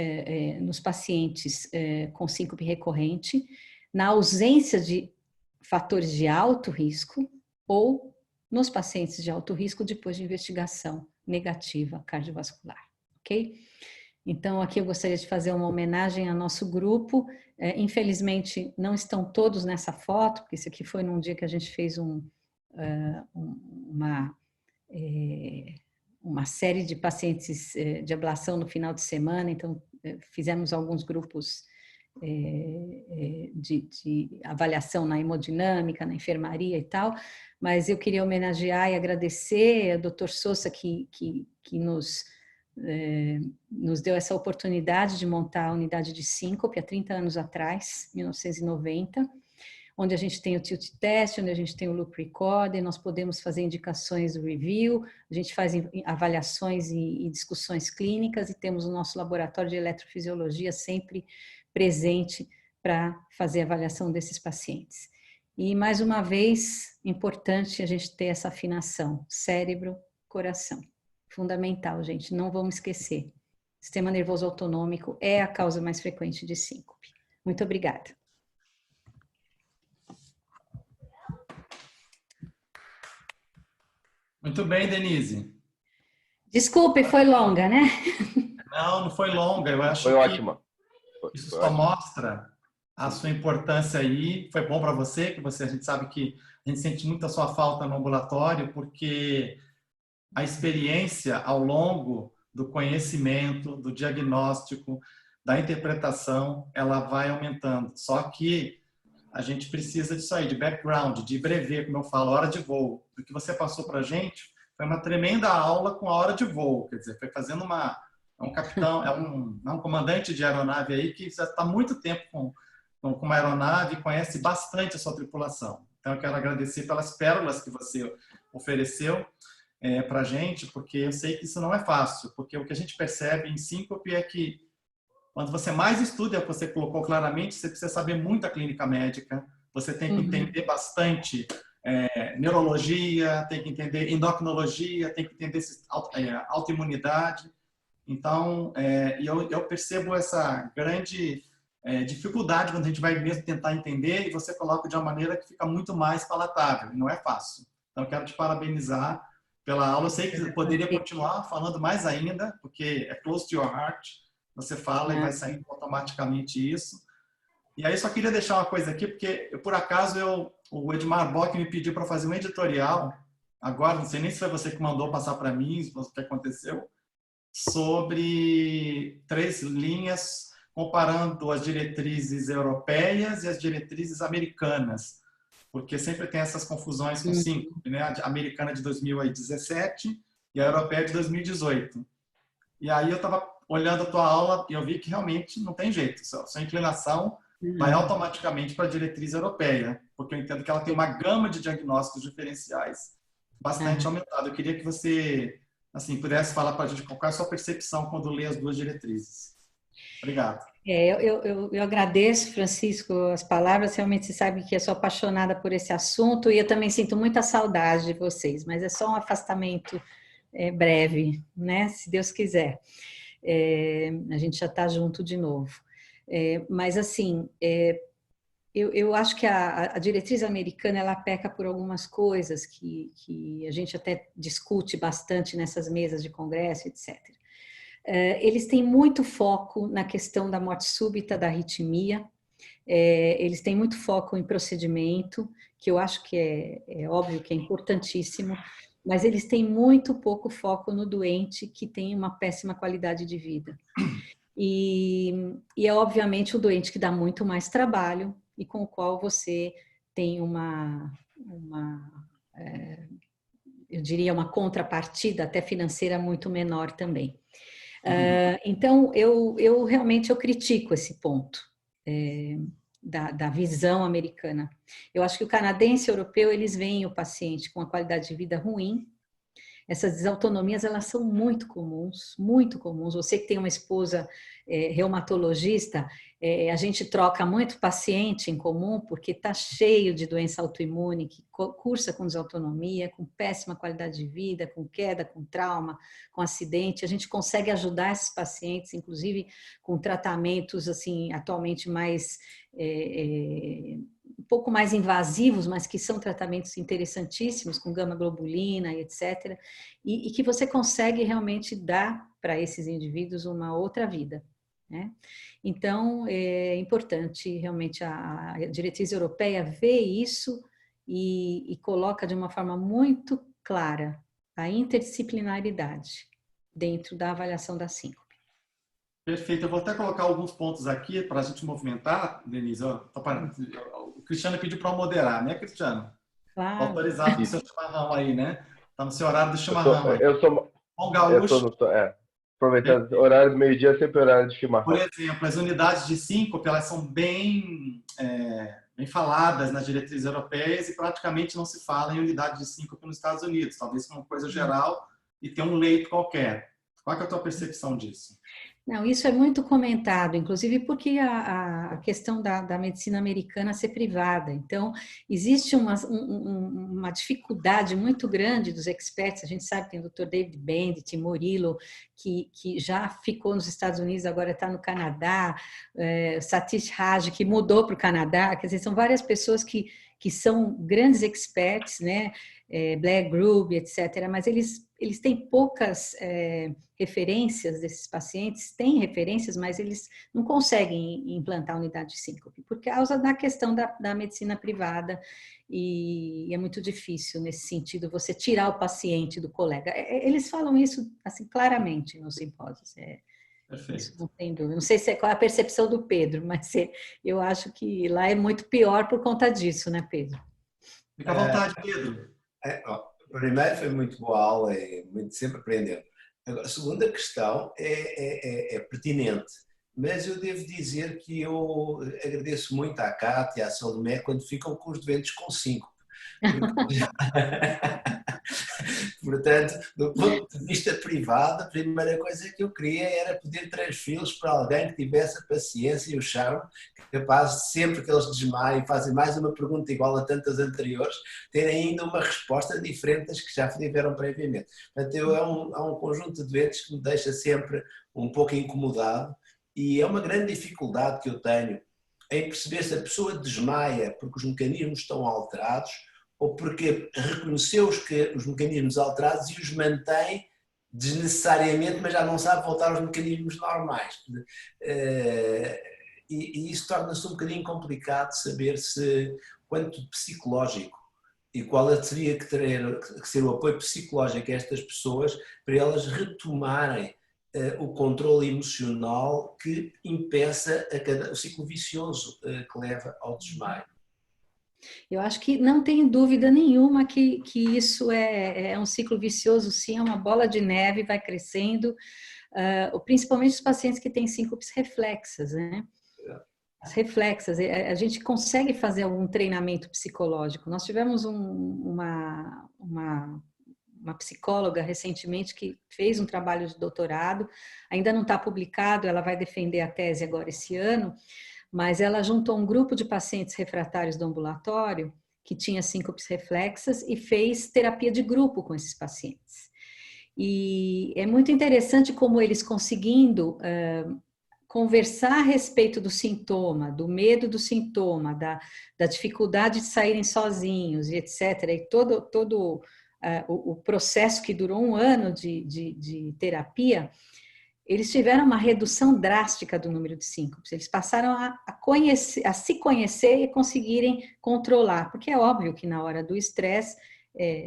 nos pacientes com síncope recorrente, na ausência de fatores de alto risco ou nos pacientes de alto risco depois de investigação negativa cardiovascular, ok? Então, aqui eu gostaria de fazer uma homenagem ao nosso grupo. Infelizmente, não estão todos nessa foto, porque isso aqui foi num dia que a gente fez uma série de pacientes de ablação no final de semana, então fizemos alguns grupos de avaliação na hemodinâmica, na enfermaria e tal, mas eu queria homenagear e agradecer ao Dr. Sousa que nos deu essa oportunidade de montar a unidade de síncope há 30 anos atrás, 1990, onde a gente tem o tilt test, onde a gente tem o loop recorder, nós podemos fazer indicações do review, a gente faz avaliações e discussões clínicas e temos o nosso laboratório de eletrofisiologia sempre presente para fazer a avaliação desses pacientes. E, mais uma vez, importante a gente ter essa afinação, cérebro, coração. Fundamental, gente, não vamos esquecer. Sistema nervoso autonômico é a causa mais frequente de síncope. Muito obrigada. Muito bem, Denise. Desculpe, foi longa, né? Não, não foi longa. Eu acho foi ótima. Isso só mostra a sua importância aí. Foi bom para você, que a gente sabe que a gente sente muito a sua falta no ambulatório, porque a experiência ao longo do conhecimento, do diagnóstico, da interpretação, ela vai aumentando. Só que a gente precisa disso aí, de background, de brevet, como eu falo, hora de voo. O que você passou para a gente foi uma tremenda aula com a hora de voo. Quer dizer, foi fazendo um capitão, um comandante de aeronave aí que já está há muito tempo com uma aeronave e conhece bastante a sua tripulação. Então, eu quero agradecer pelas pérolas que você ofereceu para a gente, porque eu sei que isso não é fácil, porque o que a gente percebe em síncope é que quando você mais estuda, é o que você colocou claramente, você precisa saber muito a clínica médica, você tem que entender bastante neurologia, tem que entender endocrinologia, tem que entender autoimunidade. Então, eu percebo essa grande dificuldade quando a gente vai mesmo tentar entender e você coloca de uma maneira que fica muito mais palatável, e não é fácil. Então, eu quero te parabenizar pela aula. Eu sei que você poderia continuar falando mais ainda, porque é close to your heart. Você fala e vai saindo automaticamente isso. E aí, só queria deixar uma coisa aqui, porque por acaso o Edmar Bock me pediu para fazer um editorial, agora, não sei nem se foi você que mandou passar para mim, o que aconteceu, sobre 3 linhas comparando as diretrizes europeias e as diretrizes americanas, porque sempre tem essas confusões com síncope, né? A americana de 2017 e a europeia de 2018. E aí eu estava olhando a tua aula e eu vi que realmente não tem jeito, sua inclinação vai automaticamente para a diretriz europeia, porque eu entendo que ela tem uma gama de diagnósticos diferenciais bastante aumentada. Eu queria que você pudesse falar para a gente qual é a sua percepção quando lê as 2 diretrizes. Obrigado. Eu agradeço, Francisco, as palavras. Realmente você sabe que eu sou apaixonada por esse assunto e eu também sinto muita saudade de vocês, mas é só um afastamento breve, né? Se Deus quiser. A gente já está junto de novo. Mas, assim, eu acho que a diretriz americana, ela peca por algumas coisas que a gente até discute bastante nessas mesas de congresso, etc. Eles têm muito foco na questão da morte súbita, da arritmia, eles têm muito foco em procedimento, que eu acho que é óbvio que é importantíssimo, mas eles têm muito pouco foco no doente que tem uma péssima qualidade de vida. E é obviamente o doente que dá muito mais trabalho e com o qual você tem eu diria, uma contrapartida até financeira muito menor também. Então, eu realmente critico esse ponto da visão americana. Eu acho que o canadense e o europeu, eles veem o paciente com uma qualidade de vida ruim. Essas desautonomias, elas são muito comuns, muito comuns. Você que tem uma esposa reumatologista, a gente troca muito paciente em comum, porque está cheio de doença autoimune, que cursa com desautonomia, com péssima qualidade de vida, com queda, com trauma, com acidente. A gente consegue ajudar esses pacientes, inclusive com tratamentos, assim, atualmente mais... um pouco mais invasivos, mas que são tratamentos interessantíssimos, com gama-globulina e etc., e que você consegue realmente dar para esses indivíduos uma outra vida, né? Então, é importante realmente a diretriz europeia ver isso e coloca de uma forma muito clara a interdisciplinaridade dentro da avaliação da síncope. Perfeito. Eu vou até colocar alguns pontos aqui para a gente movimentar, Denise. O Cristiano pediu para moderar, né, Cristiano? Claro. Autorizado com o seu chimarrão aí, né? Está no seu horário do chimarrão aí. Eu sou Bom gaúcho. Aproveitando, horário do meio-dia é sempre horário de chimarrão. Por exemplo, as unidades de síncope, elas são bem faladas nas diretrizes europeias e praticamente não se fala em unidade de síncope nos Estados Unidos. Talvez como coisa geral e ter um leito qualquer. Qual é a tua percepção disso? Não, isso é muito comentado, inclusive porque a questão da medicina americana ser privada. Então, existe uma dificuldade muito grande dos experts. A gente sabe que tem o Dr. David Bendit, Murilo, que já ficou nos Estados Unidos, agora está no Canadá, Satish Raj, que mudou para o Canadá. Quer dizer, são várias pessoas que são grandes experts, né? Blair Grubb, etc., mas eles têm poucas referências desses pacientes, têm referências, mas eles não conseguem implantar unidade de síncope, por causa da questão da medicina privada, e é muito difícil, nesse sentido, você tirar o paciente do colega. Eles falam isso assim, claramente nos simpósios. Perfeito. Isso não tem dúvida. Não sei qual é a percepção do Pedro, mas eu acho que lá é muito pior por conta disso, né, Pedro? Fica à vontade, Pedro. Primeiro, foi muito boa aula e sempre aprendendo. Agora, a segunda questão é pertinente, mas eu devo dizer que eu agradeço muito à Cátia e à Salomé quando ficam com os doentes com 5. Portanto, do ponto de vista privado, a primeira coisa que eu queria era poder transferi-los para alguém que tivesse a paciência e o charme, capaz de sempre que eles desmaiam e fazem mais uma pergunta igual a tantas anteriores, ter ainda uma resposta diferente das que já tiveram previamente. Portanto, há um conjunto de doentes que me deixa sempre um pouco incomodado, e é uma grande dificuldade que eu tenho em perceber se a pessoa desmaia porque os mecanismos estão alterados ou porque reconheceu os mecanismos alterados e os mantém desnecessariamente, mas já não sabe voltar aos mecanismos normais. E isso torna-se um bocadinho complicado saber quanto psicológico e qual teria que ser o apoio psicológico a estas pessoas para elas retomarem o controle emocional que impeça o ciclo vicioso que leva ao desmaio. Eu acho que não tem dúvida nenhuma que isso é um ciclo vicioso, sim, é uma bola de neve, vai crescendo, principalmente os pacientes que têm síncopes reflexas, né? As reflexas, a gente consegue fazer algum treinamento psicológico. Nós tivemos uma psicóloga recentemente que fez um trabalho de doutorado, ainda não está publicado, ela vai defender a tese agora esse ano, mas ela juntou um grupo de pacientes refratários do ambulatório que tinha síncopes reflexas e fez terapia de grupo com esses pacientes. E é muito interessante como eles conseguindo conversar a respeito do sintoma, do medo do sintoma, da dificuldade de saírem sozinhos e etc. E todo o processo que durou 1 ano de terapia, eles tiveram uma redução drástica do número de síncopes. Eles passaram a se conhecer e conseguirem controlar, porque é óbvio que na hora do estresse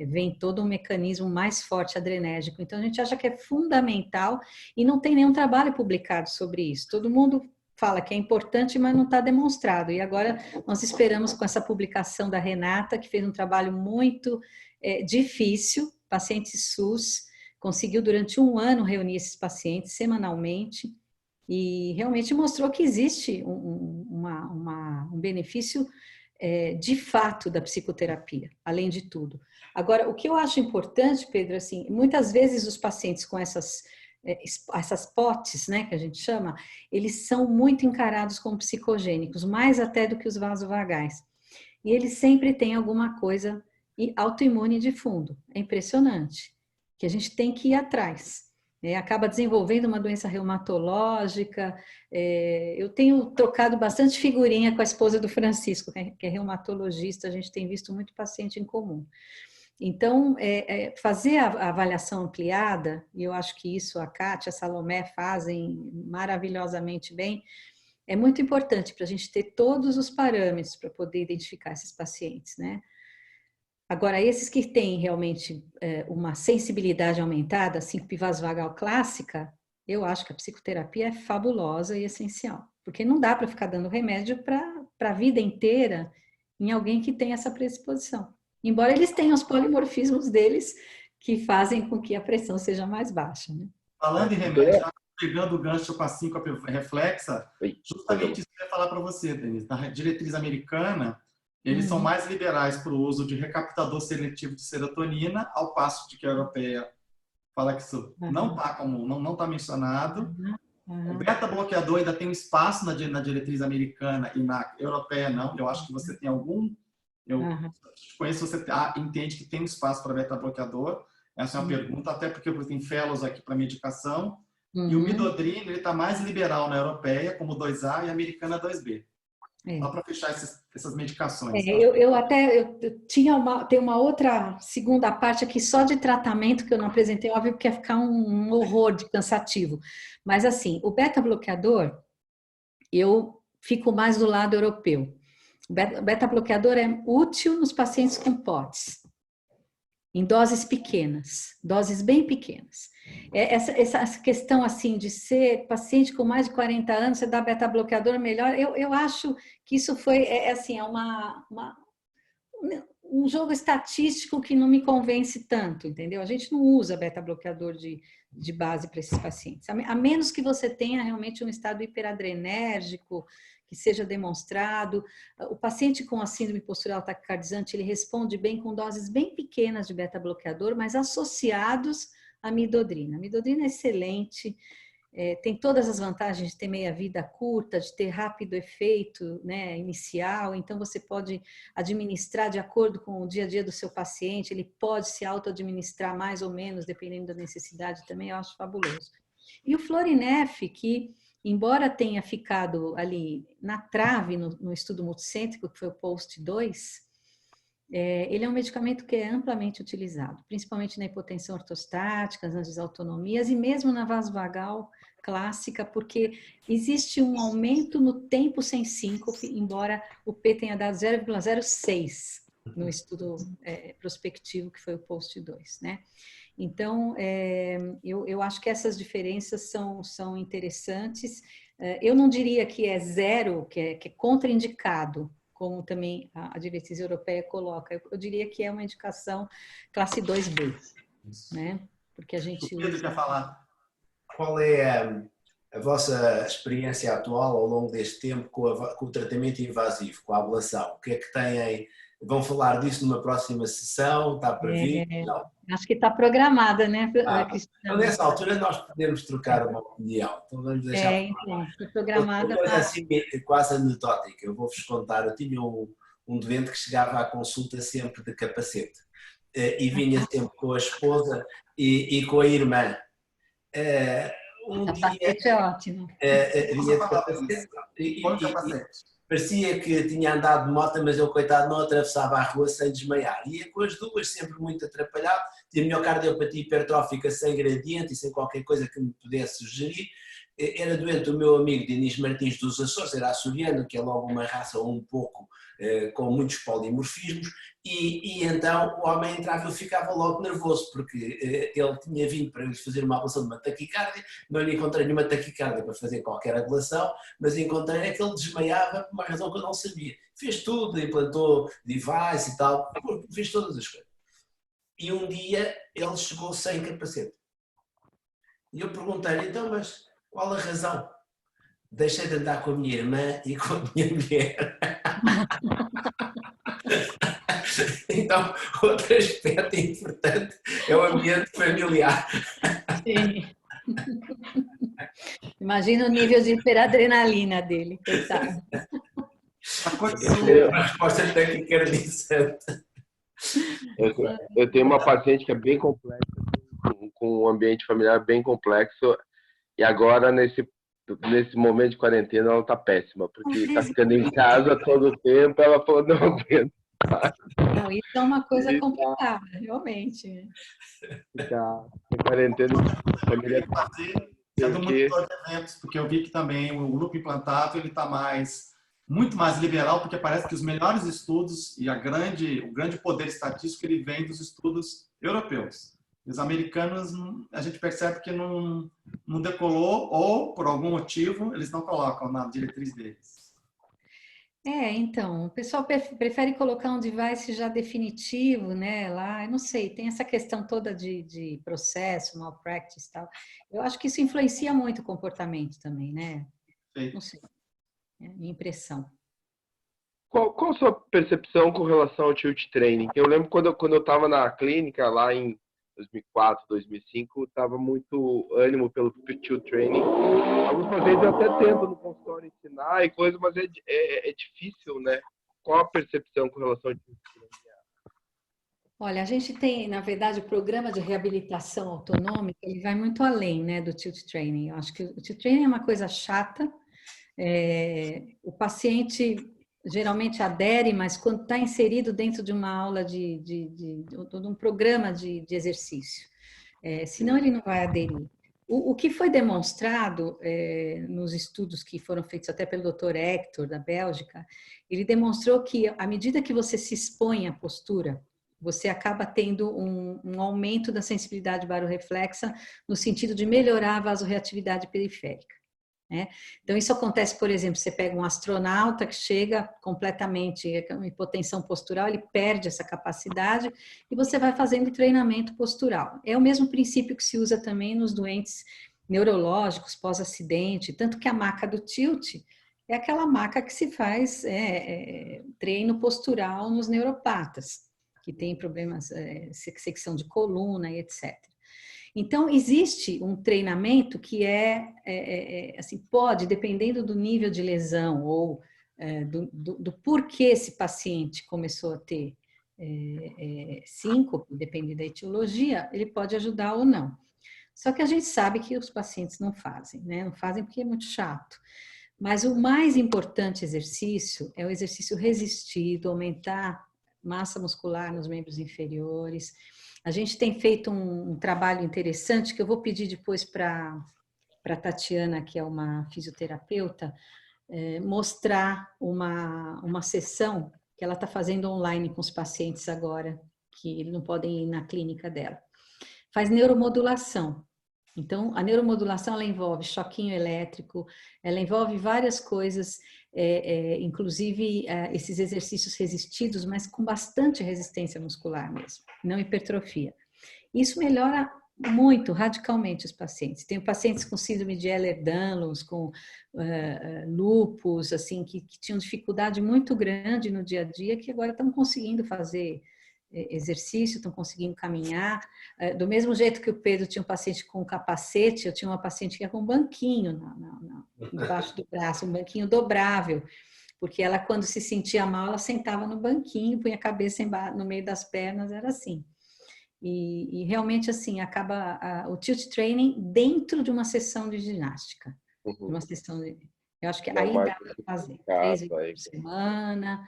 vem todo um mecanismo mais forte adrenérgico. Então, a gente acha que é fundamental e não tem nenhum trabalho publicado sobre isso. Todo mundo fala que é importante, mas não está demonstrado. E agora nós esperamos com essa publicação da Renata, que fez um trabalho muito difícil paciente SUS, conseguiu durante um ano reunir esses pacientes semanalmente e realmente mostrou que existe um benefício de fato da psicoterapia, além de tudo. Agora, o que eu acho importante, Pedro, assim, muitas vezes os pacientes com essas POTS, né, que a gente chama, eles são muito encarados como psicogênicos, mais até do que os vasovagais. E eles sempre têm alguma coisa autoimune de fundo. É impressionante, que a gente tem que ir atrás. Acaba desenvolvendo uma doença reumatológica. Eu tenho trocado bastante figurinha com a esposa do Francisco, que é reumatologista, a gente tem visto muito paciente em comum. Então, fazer a avaliação ampliada, e eu acho que isso a Kátia, a Salomé fazem maravilhosamente bem, é muito importante para a gente ter todos os parâmetros para poder identificar esses pacientes, né? Agora, esses que têm realmente uma sensibilidade aumentada, síncrope vasovagal clássica, eu acho que a psicoterapia é fabulosa e essencial, porque não dá para ficar dando remédio para a vida inteira em alguém que tem essa predisposição. Embora eles tenham os polimorfismos deles que fazem com que a pressão seja mais baixa, né? Falando em remédio, já pegando o gancho com a síncope reflexa, justamente isso que eu ia falar para você, Denise. Na diretriz americana, eles são mais liberais para o uso de recaptador seletivo de serotonina, ao passo de que a europeia fala que isso não está mencionado. O beta-bloqueador ainda tem um espaço na diretriz americana e na europeia não. Eu acho que você tem algum... Eu te conheço, você entende que tem um espaço para beta-bloqueador. Essa é uma pergunta, até porque tem fellows aqui para medicação. E o midodrina está mais liberal na europeia, como 2A, e americana 2B. Só para fechar essas medicações. Tá? Eu tenho uma outra segunda parte aqui só de tratamento que eu não apresentei, óbvio que ia ficar um horror de cansativo. Mas assim, o beta-bloqueador, eu fico mais do lado europeu. O beta-bloqueador é útil nos pacientes com POTS, em doses pequenas, doses bem pequenas. Essa questão assim de ser paciente com mais de 40 anos, você dá beta-bloqueador melhor, eu acho que isso foi um jogo estatístico que não me convence tanto, entendeu? A gente não usa beta-bloqueador de base para esses pacientes, a menos que você tenha realmente um estado hiperadrenérgico, que seja demonstrado. O paciente com a síndrome postural taquicardizante, ele responde bem com doses bem pequenas de beta-bloqueador, mas associados à midodrina. A midodrina é excelente, tem todas as vantagens de ter meia-vida curta, de ter rápido efeito, né, inicial, então você pode administrar de acordo com o dia a dia do seu paciente, ele pode se auto-administrar mais ou menos, dependendo da necessidade também, eu acho fabuloso. E o Florinef, que embora tenha ficado ali na trave no estudo multicêntrico, que foi o POST 2, ele é um medicamento que é amplamente utilizado, principalmente na hipotensão ortostática, nas desautonomias e mesmo na vasovagal clássica, porque existe um aumento no tempo sem síncope, embora o P tenha dado 0,06 no estudo prospectivo, que foi o POST 2, né? Então, eu acho que essas diferenças são interessantes. Eu não diria que é zero, que é contraindicado, como também a diretriz europeia coloca. Eu diria que é uma indicação classe 2B, né? Porque a gente O Pedro quer falar. Qual é a vossa experiência atual ao longo deste tempo com o tratamento invasivo, com a ablação? O que é que têm? Vão falar disso numa próxima sessão? Está previsto? Não. Acho que está programada, né, Então, nessa altura nós podemos trocar uma opinião. Então vamos deixar. Então, está programada. Uma coisa assim quase anedótica. Eu vou-vos contar. Eu tinha um doente que chegava à consulta sempre de capacete e vinha sempre com a esposa e com a irmã. Capacete é ótimo. Vinha de capacete. Parecia que tinha andado de moto, mas eu, coitado, não atravessava a rua sem desmaiar. Ia com as duas, sempre muito atrapalhado. Tinha miocardiopatia hipertrófica sem gradiente e sem qualquer coisa que me pudesse sugerir. Era doente o meu amigo Dinis Martins dos Açores, era açoriano, que é logo uma raça um pouco com muitos polimorfismos, e então o homem entrava e eu ficava logo nervoso, porque ele tinha vindo para lhes fazer uma ablação de uma taquicardia, não lhe encontrei nenhuma taquicardia para fazer qualquer ablação, mas encontrei que ele desmaiava por uma razão que eu não sabia. Fez tudo, implantou device e tal, fez todas as coisas. e um dia ele chegou sem capacete. E eu perguntei-lhe, então, mas qual a razão? Deixei de andar com a minha irmã e com a minha mulher. Então, outro aspecto importante é o ambiente familiar. Sim. Imagina o nível de hiperadrenalina dele, coitado. A resposta técnica era diferente. Eu tenho uma paciente que é bem complexa, com um ambiente familiar bem complexo, e agora, nesse momento de quarentena, ela está péssima, porque está ficando em casa todo o tempo, ela falou, não aguento. Não, isso é uma coisa complicada, realmente. Ficar em quarentena, família É do monitor de eventos, porque eu vi que também o grupo implantado ele está muito mais liberal, porque parece que os melhores estudos e o grande poder estatístico ele vem dos estudos europeus. Os americanos, a gente percebe que não decolou ou, por algum motivo, eles não colocam na diretriz deles. Então, o pessoal prefere colocar um device já definitivo, né, lá, eu não sei, tem essa questão toda de processo, malpractice e tal. Eu acho que isso influencia muito o comportamento também, né? Não sei, é a minha impressão. Qual a sua percepção com relação ao tilt training? Eu lembro quando eu estava na clínica, lá em 2004, 2005, estava muito ânimo pelo tilt training. Alguns pacientes até tentam no consultório ensinar e coisa, mas é difícil, né? Qual a percepção com relação ao tilt training? Olha, a gente tem, na verdade, o programa de reabilitação autonômica, ele vai muito além, né, do tilt training. Eu acho que o tilt training é uma coisa chata. O paciente geralmente adere, mas quando está inserido dentro de uma aula de um programa de exercício. Senão ele não vai aderir. O que foi demonstrado nos estudos que foram feitos até pelo Dr. Hector, da Bélgica, ele demonstrou que à medida que você se expõe à postura, você acaba tendo um aumento da sensibilidade barorreflexa no sentido de melhorar a vasorreatividade periférica. Então, isso acontece, por exemplo, você pega um astronauta que chega completamente com hipotensão postural, ele perde essa capacidade e você vai fazendo treinamento postural. É o mesmo princípio que se usa também nos doentes neurológicos pós-acidente, tanto que a maca do tilt é aquela maca que se faz treino postural nos neuropatas, que tem problemas, secção de coluna e etc. Então, existe um treinamento que assim, pode, dependendo do nível de lesão ou do porquê esse paciente começou a ter síncope, dependendo da etiologia, ele pode ajudar ou não. Só que a gente sabe que os pacientes não fazem, né? Não fazem porque é muito chato. Mas o mais importante exercício é o exercício resistido, aumentar massa muscular nos membros inferiores. A gente tem feito um trabalho interessante que eu vou pedir depois para a Tatiana, que é uma fisioterapeuta, mostrar uma sessão que ela está fazendo online com os pacientes agora, que não podem ir na clínica dela. Faz neuromodulação. Então, a neuromodulação ela envolve choquinho elétrico, ela envolve várias coisas, inclusive esses exercícios resistidos, mas com bastante resistência muscular mesmo, não hipertrofia. Isso melhora muito, radicalmente, os pacientes. Tenho pacientes com síndrome de Ehlers-Danlos, com lúpus, assim, que tinham dificuldade muito grande no dia a dia, que agora estão conseguindo fazer exercício, estão conseguindo caminhar. Do mesmo jeito que o Pedro tinha um paciente com capacete, eu tinha uma paciente que ia com um banquinho embaixo do braço, um banquinho dobrável, porque ela, quando se sentia mal, ela sentava no banquinho, punha a cabeça no meio das pernas, era assim. E realmente, assim, acaba o tilt training dentro de uma sessão de ginástica. De uma sessão eu acho que aí dá para fazer 3 vezes por semana,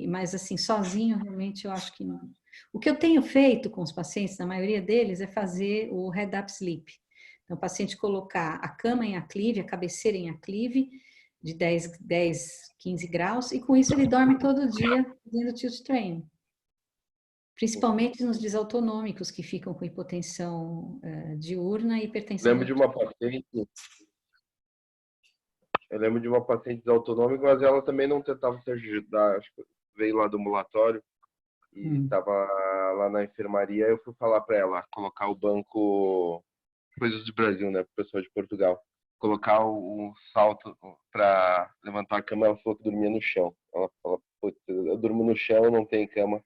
mas assim, sozinho, realmente, eu acho que não. O que eu tenho feito com os pacientes, na maioria deles, é fazer o head-up sleep. Então, o paciente colocar a cama em aclive, a cabeceira em aclive, de 10, 15 graus, e com isso ele dorme todo dia fazendo tilt training. Principalmente nos desautonômicos, que ficam com hipotensão diurna e hipertensão. Eu lembro de uma paciente desautonômica, mas ela também não tentava se ajudar, acho que veio lá do ambulatório, E estava lá na enfermaria, eu fui falar para ela colocar o banco, coisas do Brasil, né, pro pessoal de Portugal, colocar o salto para levantar a cama. Ela falou que dormia no chão. Ela falou, putz, eu durmo no chão, não tem cama.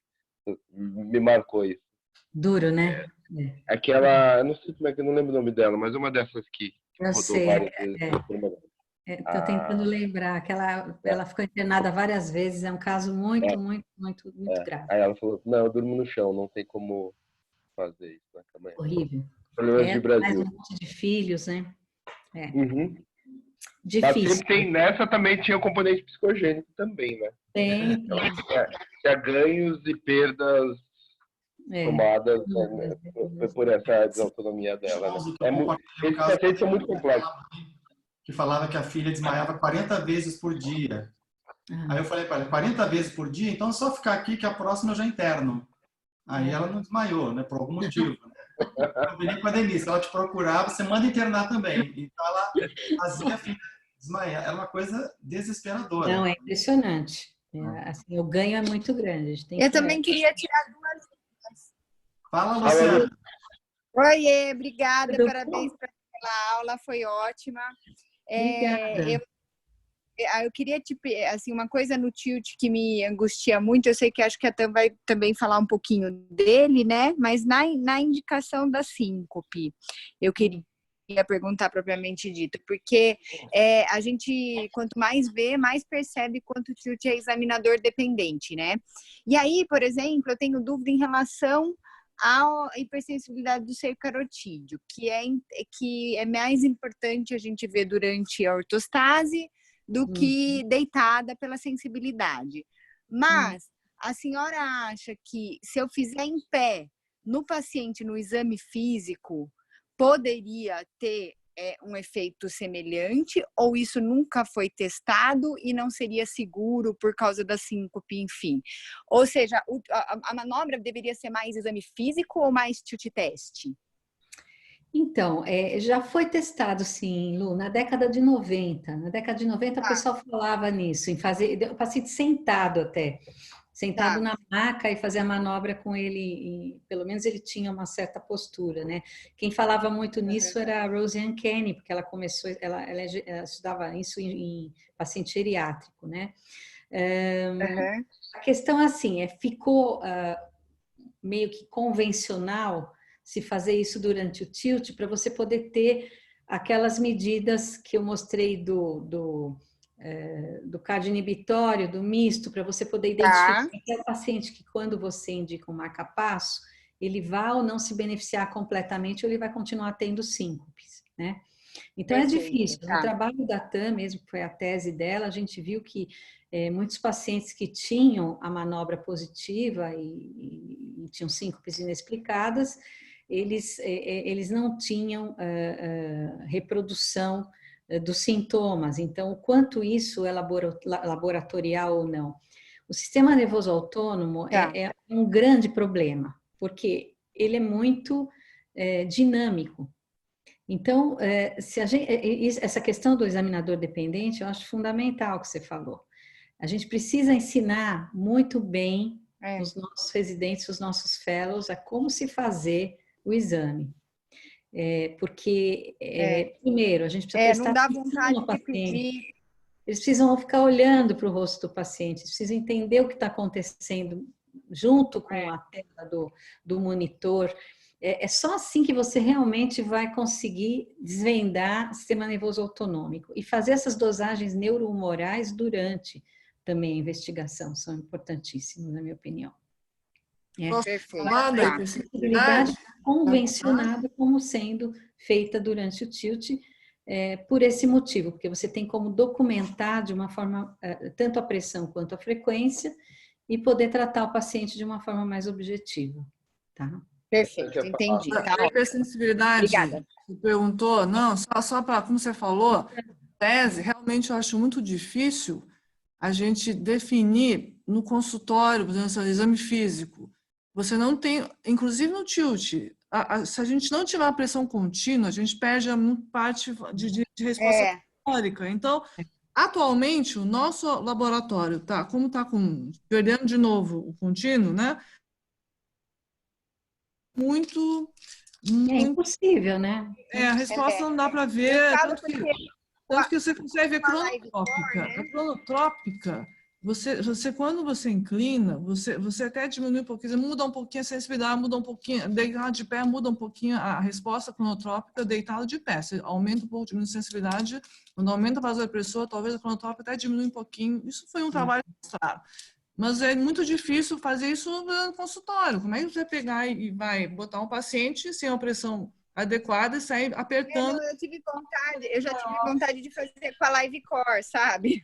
Me marcou isso. Duro, né? Aquela, eu não sei como é que, eu não lembro o nome dela, mas uma dessas que Eu rodou sei, várias vezes. estou tentando lembrar que ela ficou internada várias vezes, é um caso muito grave. Aí ela falou, não, eu durmo no chão, não tem como fazer isso na cama. Horrível. Problemas de Mais Brasil. um monte de filhos, né? Mas Difícil. sempre tem, nessa também tinha o componente psicogênico também, né? Tem. Tinha ganhos e perdas tomadas, né? Foi por essa desautonomia dela, né? Esses pacientes são muito complexos. Que falava que a filha desmaiava 40 vezes por dia. Aí eu falei para ela, 40 vezes por dia? Então é só ficar aqui que a próxima eu já interno. Aí ela não desmaiou, né? Por algum motivo. Eu vim com a Denise, ela te procurava, você manda internar também. Então ela fazia a filha desmaiar. Era uma coisa desesperadora. Não, é impressionante. Assim, o ganho é muito grande. Eu também queria tirar 2 dúvidas. Fala, Luciana. Oiê, obrigada, parabéns pela aula, foi ótima. Obrigada. Eu queria, assim, uma coisa no tilt que me angustia muito, eu sei que acho que a Tam vai também falar um pouquinho dele, né? Mas na indicação da síncope, eu queria perguntar propriamente dito, porque a gente, quanto mais vê, mais percebe quanto o tilt é examinador dependente, né? E aí, por exemplo, eu tenho dúvida em relação à hipersensibilidade do seio carotídeo, que é mais importante a gente ver durante a ortostase do que deitada pela sensibilidade. Mas a senhora acha que se eu fizer em pé no paciente no exame físico, poderia ter um efeito semelhante, ou isso nunca foi testado e não seria seguro por causa da síncope, enfim? Ou seja, a manobra deveria ser mais exame físico ou mais tilt teste? Então, já foi testado, sim, Lu, na década de 90. Na década de 90, o pessoal falava nisso, em fazer o paciente sentado até. Sentado na maca e fazer a manobra com ele, e, pelo menos ele tinha uma certa postura, né? Quem falava muito nisso era a Roseanne Kenney, porque ela começou, ela estudava isso em paciente geriátrico, né? A questão, assim, ficou meio que convencional se fazer isso durante o tilt, para você poder ter aquelas medidas que eu mostrei do cardio inibitório, do misto, para você poder identificar aquele paciente que, quando você indica um marca-passo, ele vai ou não se beneficiar completamente, ou ele vai continuar tendo síncopes, né? Então, é difícil. No trabalho da Tam mesmo, que foi a tese dela, a gente viu que muitos pacientes que tinham a manobra positiva e tinham síncopes inexplicadas, eles não tinham reprodução dos sintomas. Então, o quanto isso é laboratorial ou não. O sistema nervoso autônomo é um grande problema, porque ele é muito dinâmico. Então, essa questão do examinador dependente, eu acho fundamental o que você falou. A gente precisa ensinar muito bem os nossos residentes, os nossos fellows, a como se fazer o exame. Porque, primeiro, a gente precisa prestar não dá atenção vontade no de paciente. pedir. Eles precisam ficar olhando para o rosto do paciente, eles precisam entender o que está acontecendo junto com a tela do monitor. É só assim que você realmente vai conseguir desvendar o sistema nervoso autonômico. E fazer essas dosagens neurohumorais durante também a investigação são importantíssimos, na minha opinião. Falar da hipersensibilidade Convencionada como sendo feita durante o tilt, por esse motivo, porque você tem como documentar de uma forma, tanto a pressão quanto a frequência, e poder tratar o paciente de uma forma mais objetiva. Tá? Perfeito, entendi. A hipersensibilidade, obrigada. você perguntou, não, só para, como você falou, tese, realmente eu acho muito difícil a gente definir no consultório, por exemplo, exame físico. Você não tem, inclusive no tilt, se a gente não tiver uma pressão contínua, a gente perde a parte de resposta calórica. Então, Atualmente, o nosso laboratório tá, como está perdendo de novo o contínuo, né? Muito, É muito. impossível, né? A resposta não dá para ver, tanto que você consegue ver Fala aí, cronotrópica. né? A cronotrópica, você quando você inclina, você até diminui um pouquinho, muda um pouquinho a sensibilidade, muda um pouquinho, deitado de pé, muda um pouquinho a resposta cronotrópica deitado de pé. Você aumenta um pouco, diminui a sensibilidade, quando aumenta a vasopressor, talvez a cronotrópica até diminui um pouquinho. Isso foi um trabalho mostrado. Mas é muito difícil fazer isso no consultório. Como é que você vai pegar e vai botar um paciente sem uma pressão adequada e sair apertando? Eu já tive vontade de fazer com a Livecore, sabe?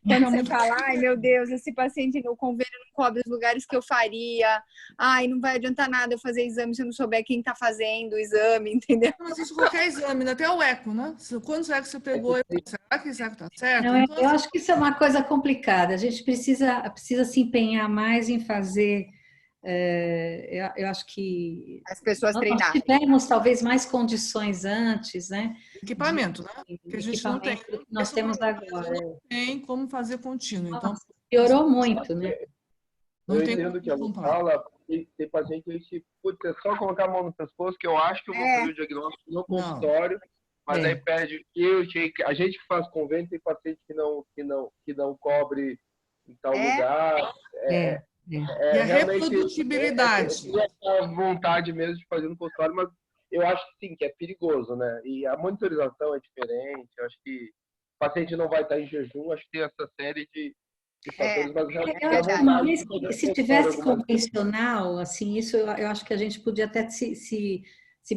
Quando você fala, ai meu Deus, esse paciente, o convênio não cobre os lugares que eu faria, ai, não vai adiantar nada eu fazer exame se eu não souber quem está fazendo o exame, entendeu? Mas isso qualquer exame, até o eco, né? Quantos ecos você pegou? Será que esse eco está certo? Não, Então, eu acho que isso é uma coisa complicada. A gente precisa se empenhar mais em fazer. Eu acho que As pessoas nós treinarem. tivemos talvez mais condições antes, né? equipamento, né? Que a gente não tem. Equipamento que nós temos agora. Não tem como fazer contínuo. Então, Nossa, piorou muito, né? não Eu tem entendo como que ela comparar. fala, tem paciente que, putz, é só colocar a mão no pescoço, que eu acho que eu vou fazer o diagnóstico no consultório, mas aí perde o que a gente que faz convênio, tem paciente que não cobre em tal lugar. E a Realmente, reprodutibilidade. a vontade mesmo de fazer no consultório, mas eu acho que sim, que é perigoso, né? E a monitorização é diferente, eu acho que o paciente não vai estar em jejum, acho que tem essa série de fatores, mas realmente Eu a acho que uma vontade vez de fazer que, se no tivesse consultório convencional, assim, isso eu acho que a gente podia até se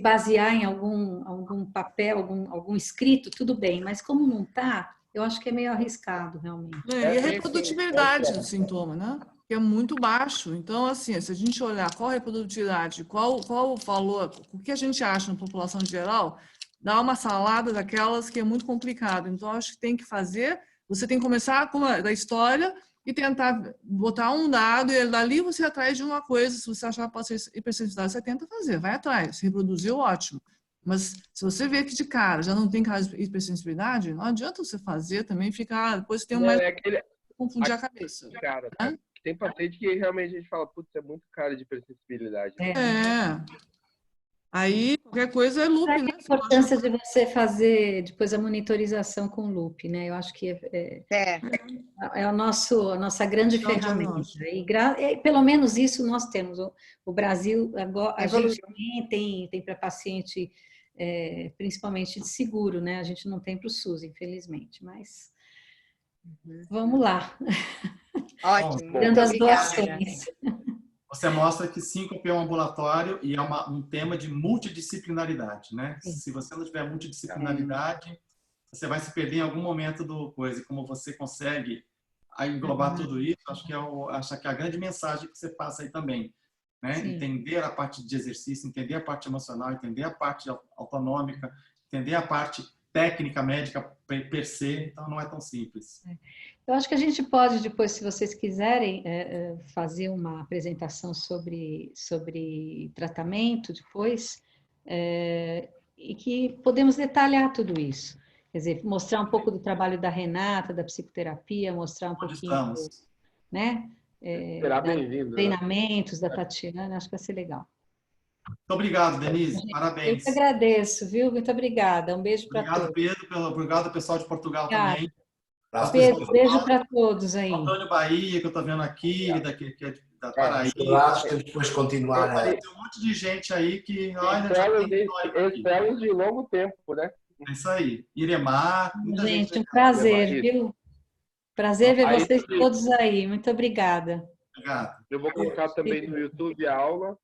basear em algum papel, algum escrito, tudo bem, mas como não está, eu acho que é meio arriscado, realmente. E a reprodutibilidade do sintoma, né? Que é muito baixo. Então, assim, se a gente olhar qual a reprodutibilidade, qual o valor, o que a gente acha na população geral, dá uma salada daquelas que é muito complicado. Então, acho que tem que fazer, você tem que começar da história e tentar botar um dado, e dali você atrás de uma coisa, se você achar que pode ser hipersensibilidade, você tenta fazer, vai atrás, se reproduziu, ótimo. Mas se você vê que de cara já não tem caso de hipersensibilidade, não adianta você fazer também, ficar, depois tem mais confundir a cabeça. Cara, tem paciente que realmente a gente fala, putz, é muito cara de hipersensibilidade. Aí, qualquer coisa é loop, né? A importância de você fazer depois a monitorização com loop, né? Eu acho que é a nossa grande ferramenta. E pelo menos isso nós temos. O Brasil, agora, a gente tem para paciente, principalmente de seguro, né? A gente não tem para o SUS, infelizmente, mas vamos lá. Ótimo. Dando as doações. Você mostra que síncope é um ambulatório e é um tema de multidisciplinaridade, né? Se você não tiver multidisciplinaridade, você vai se perder em algum momento do coisa. E como você consegue englobar tudo isso, acho que é a grande mensagem que você passa aí também, né? Entender a parte de exercício, entender a parte emocional, entender a parte autonômica, entender a parte técnica médica per se, então não é tão simples. Eu acho que a gente pode depois, se vocês quiserem, fazer uma apresentação sobre tratamento depois, e que podemos detalhar tudo isso. Quer dizer, mostrar um pouco do trabalho da Renata, da psicoterapia, mostrar um pouquinho, né? Treinamentos da Tatiana, acho que vai ser legal. Muito obrigado, Denise. Parabéns. Eu que agradeço, viu? Muito obrigada. Um beijo para todos. Obrigado, Pedro. Obrigado, pessoal de Portugal também. Pedro, beijo para todos aí. Antônio Bahia, que eu estou vendo aqui, que é da Paraíba. Depois continuar. Tem um monte de gente aí que... Estrelas de longo tempo, né? É isso aí. Iremar. Gente, um prazer, viu? Prazer ver vocês todos aí. Muito obrigada. Obrigado. Eu vou colocar também no YouTube a aula.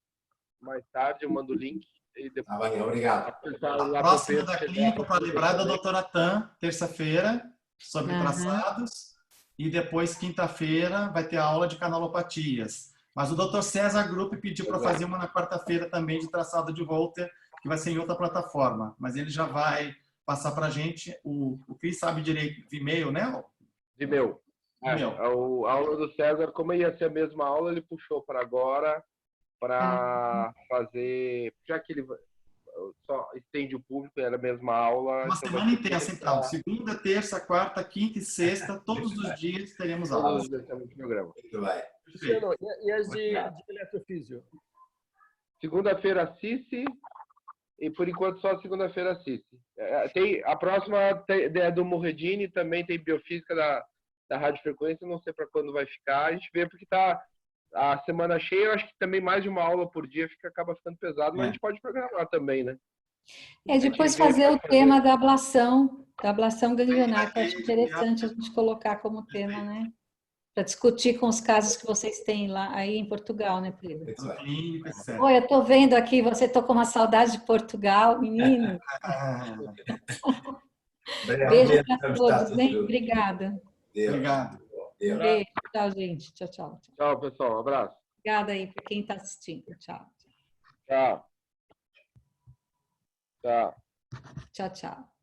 Mais tarde eu mando o link. E depois... obrigado. A próxima da clínica, para lembrar, da doutora Tan, terça-feira, sobre traçados. E depois, quinta-feira, vai ter a aula de canalopatias. Mas o Dr. César Grupp pediu para fazer uma na quarta-feira também de traçado de Volter, que vai ser em outra plataforma. Mas ele já vai passar para a gente. O Cris sabe direito, Vimeo, né? Vimeo. A aula do César, como ia ser a mesma aula, ele puxou para agora para fazer... Já que ele só estende o público, era a mesma aula. Uma então semana intensa, então. Segunda, terça, quarta, quinta e sexta, todos os dias teremos aula. Todos os dias temos programa. Muito bem. Luciano, e as de eletrofísio? Segunda-feira, Cici. E por enquanto só segunda-feira, Cici. Tem, a próxima é do Morredini, também tem biofísica da radiofrequência, não sei para quando vai ficar. A gente vê porque tá a semana cheia, eu acho que também mais de uma aula por dia acaba ficando pesado, mas a gente pode programar também, né? Depois fazer o tema da ablação ganglionar, que eu acho interessante a gente colocar como tema, né? Para discutir com os casos que vocês têm lá aí em Portugal, né, Pedro? Oi, eu estou vendo aqui, você estou com uma saudade de Portugal, menino. Beijo para todos, hein? Obrigada. Obrigado. Beijo, tchau, gente. Tchau, tchau. Tchau, pessoal. Um abraço. Obrigada aí para quem está assistindo. Tchau. Tchau. Tchau. Tchau, tchau.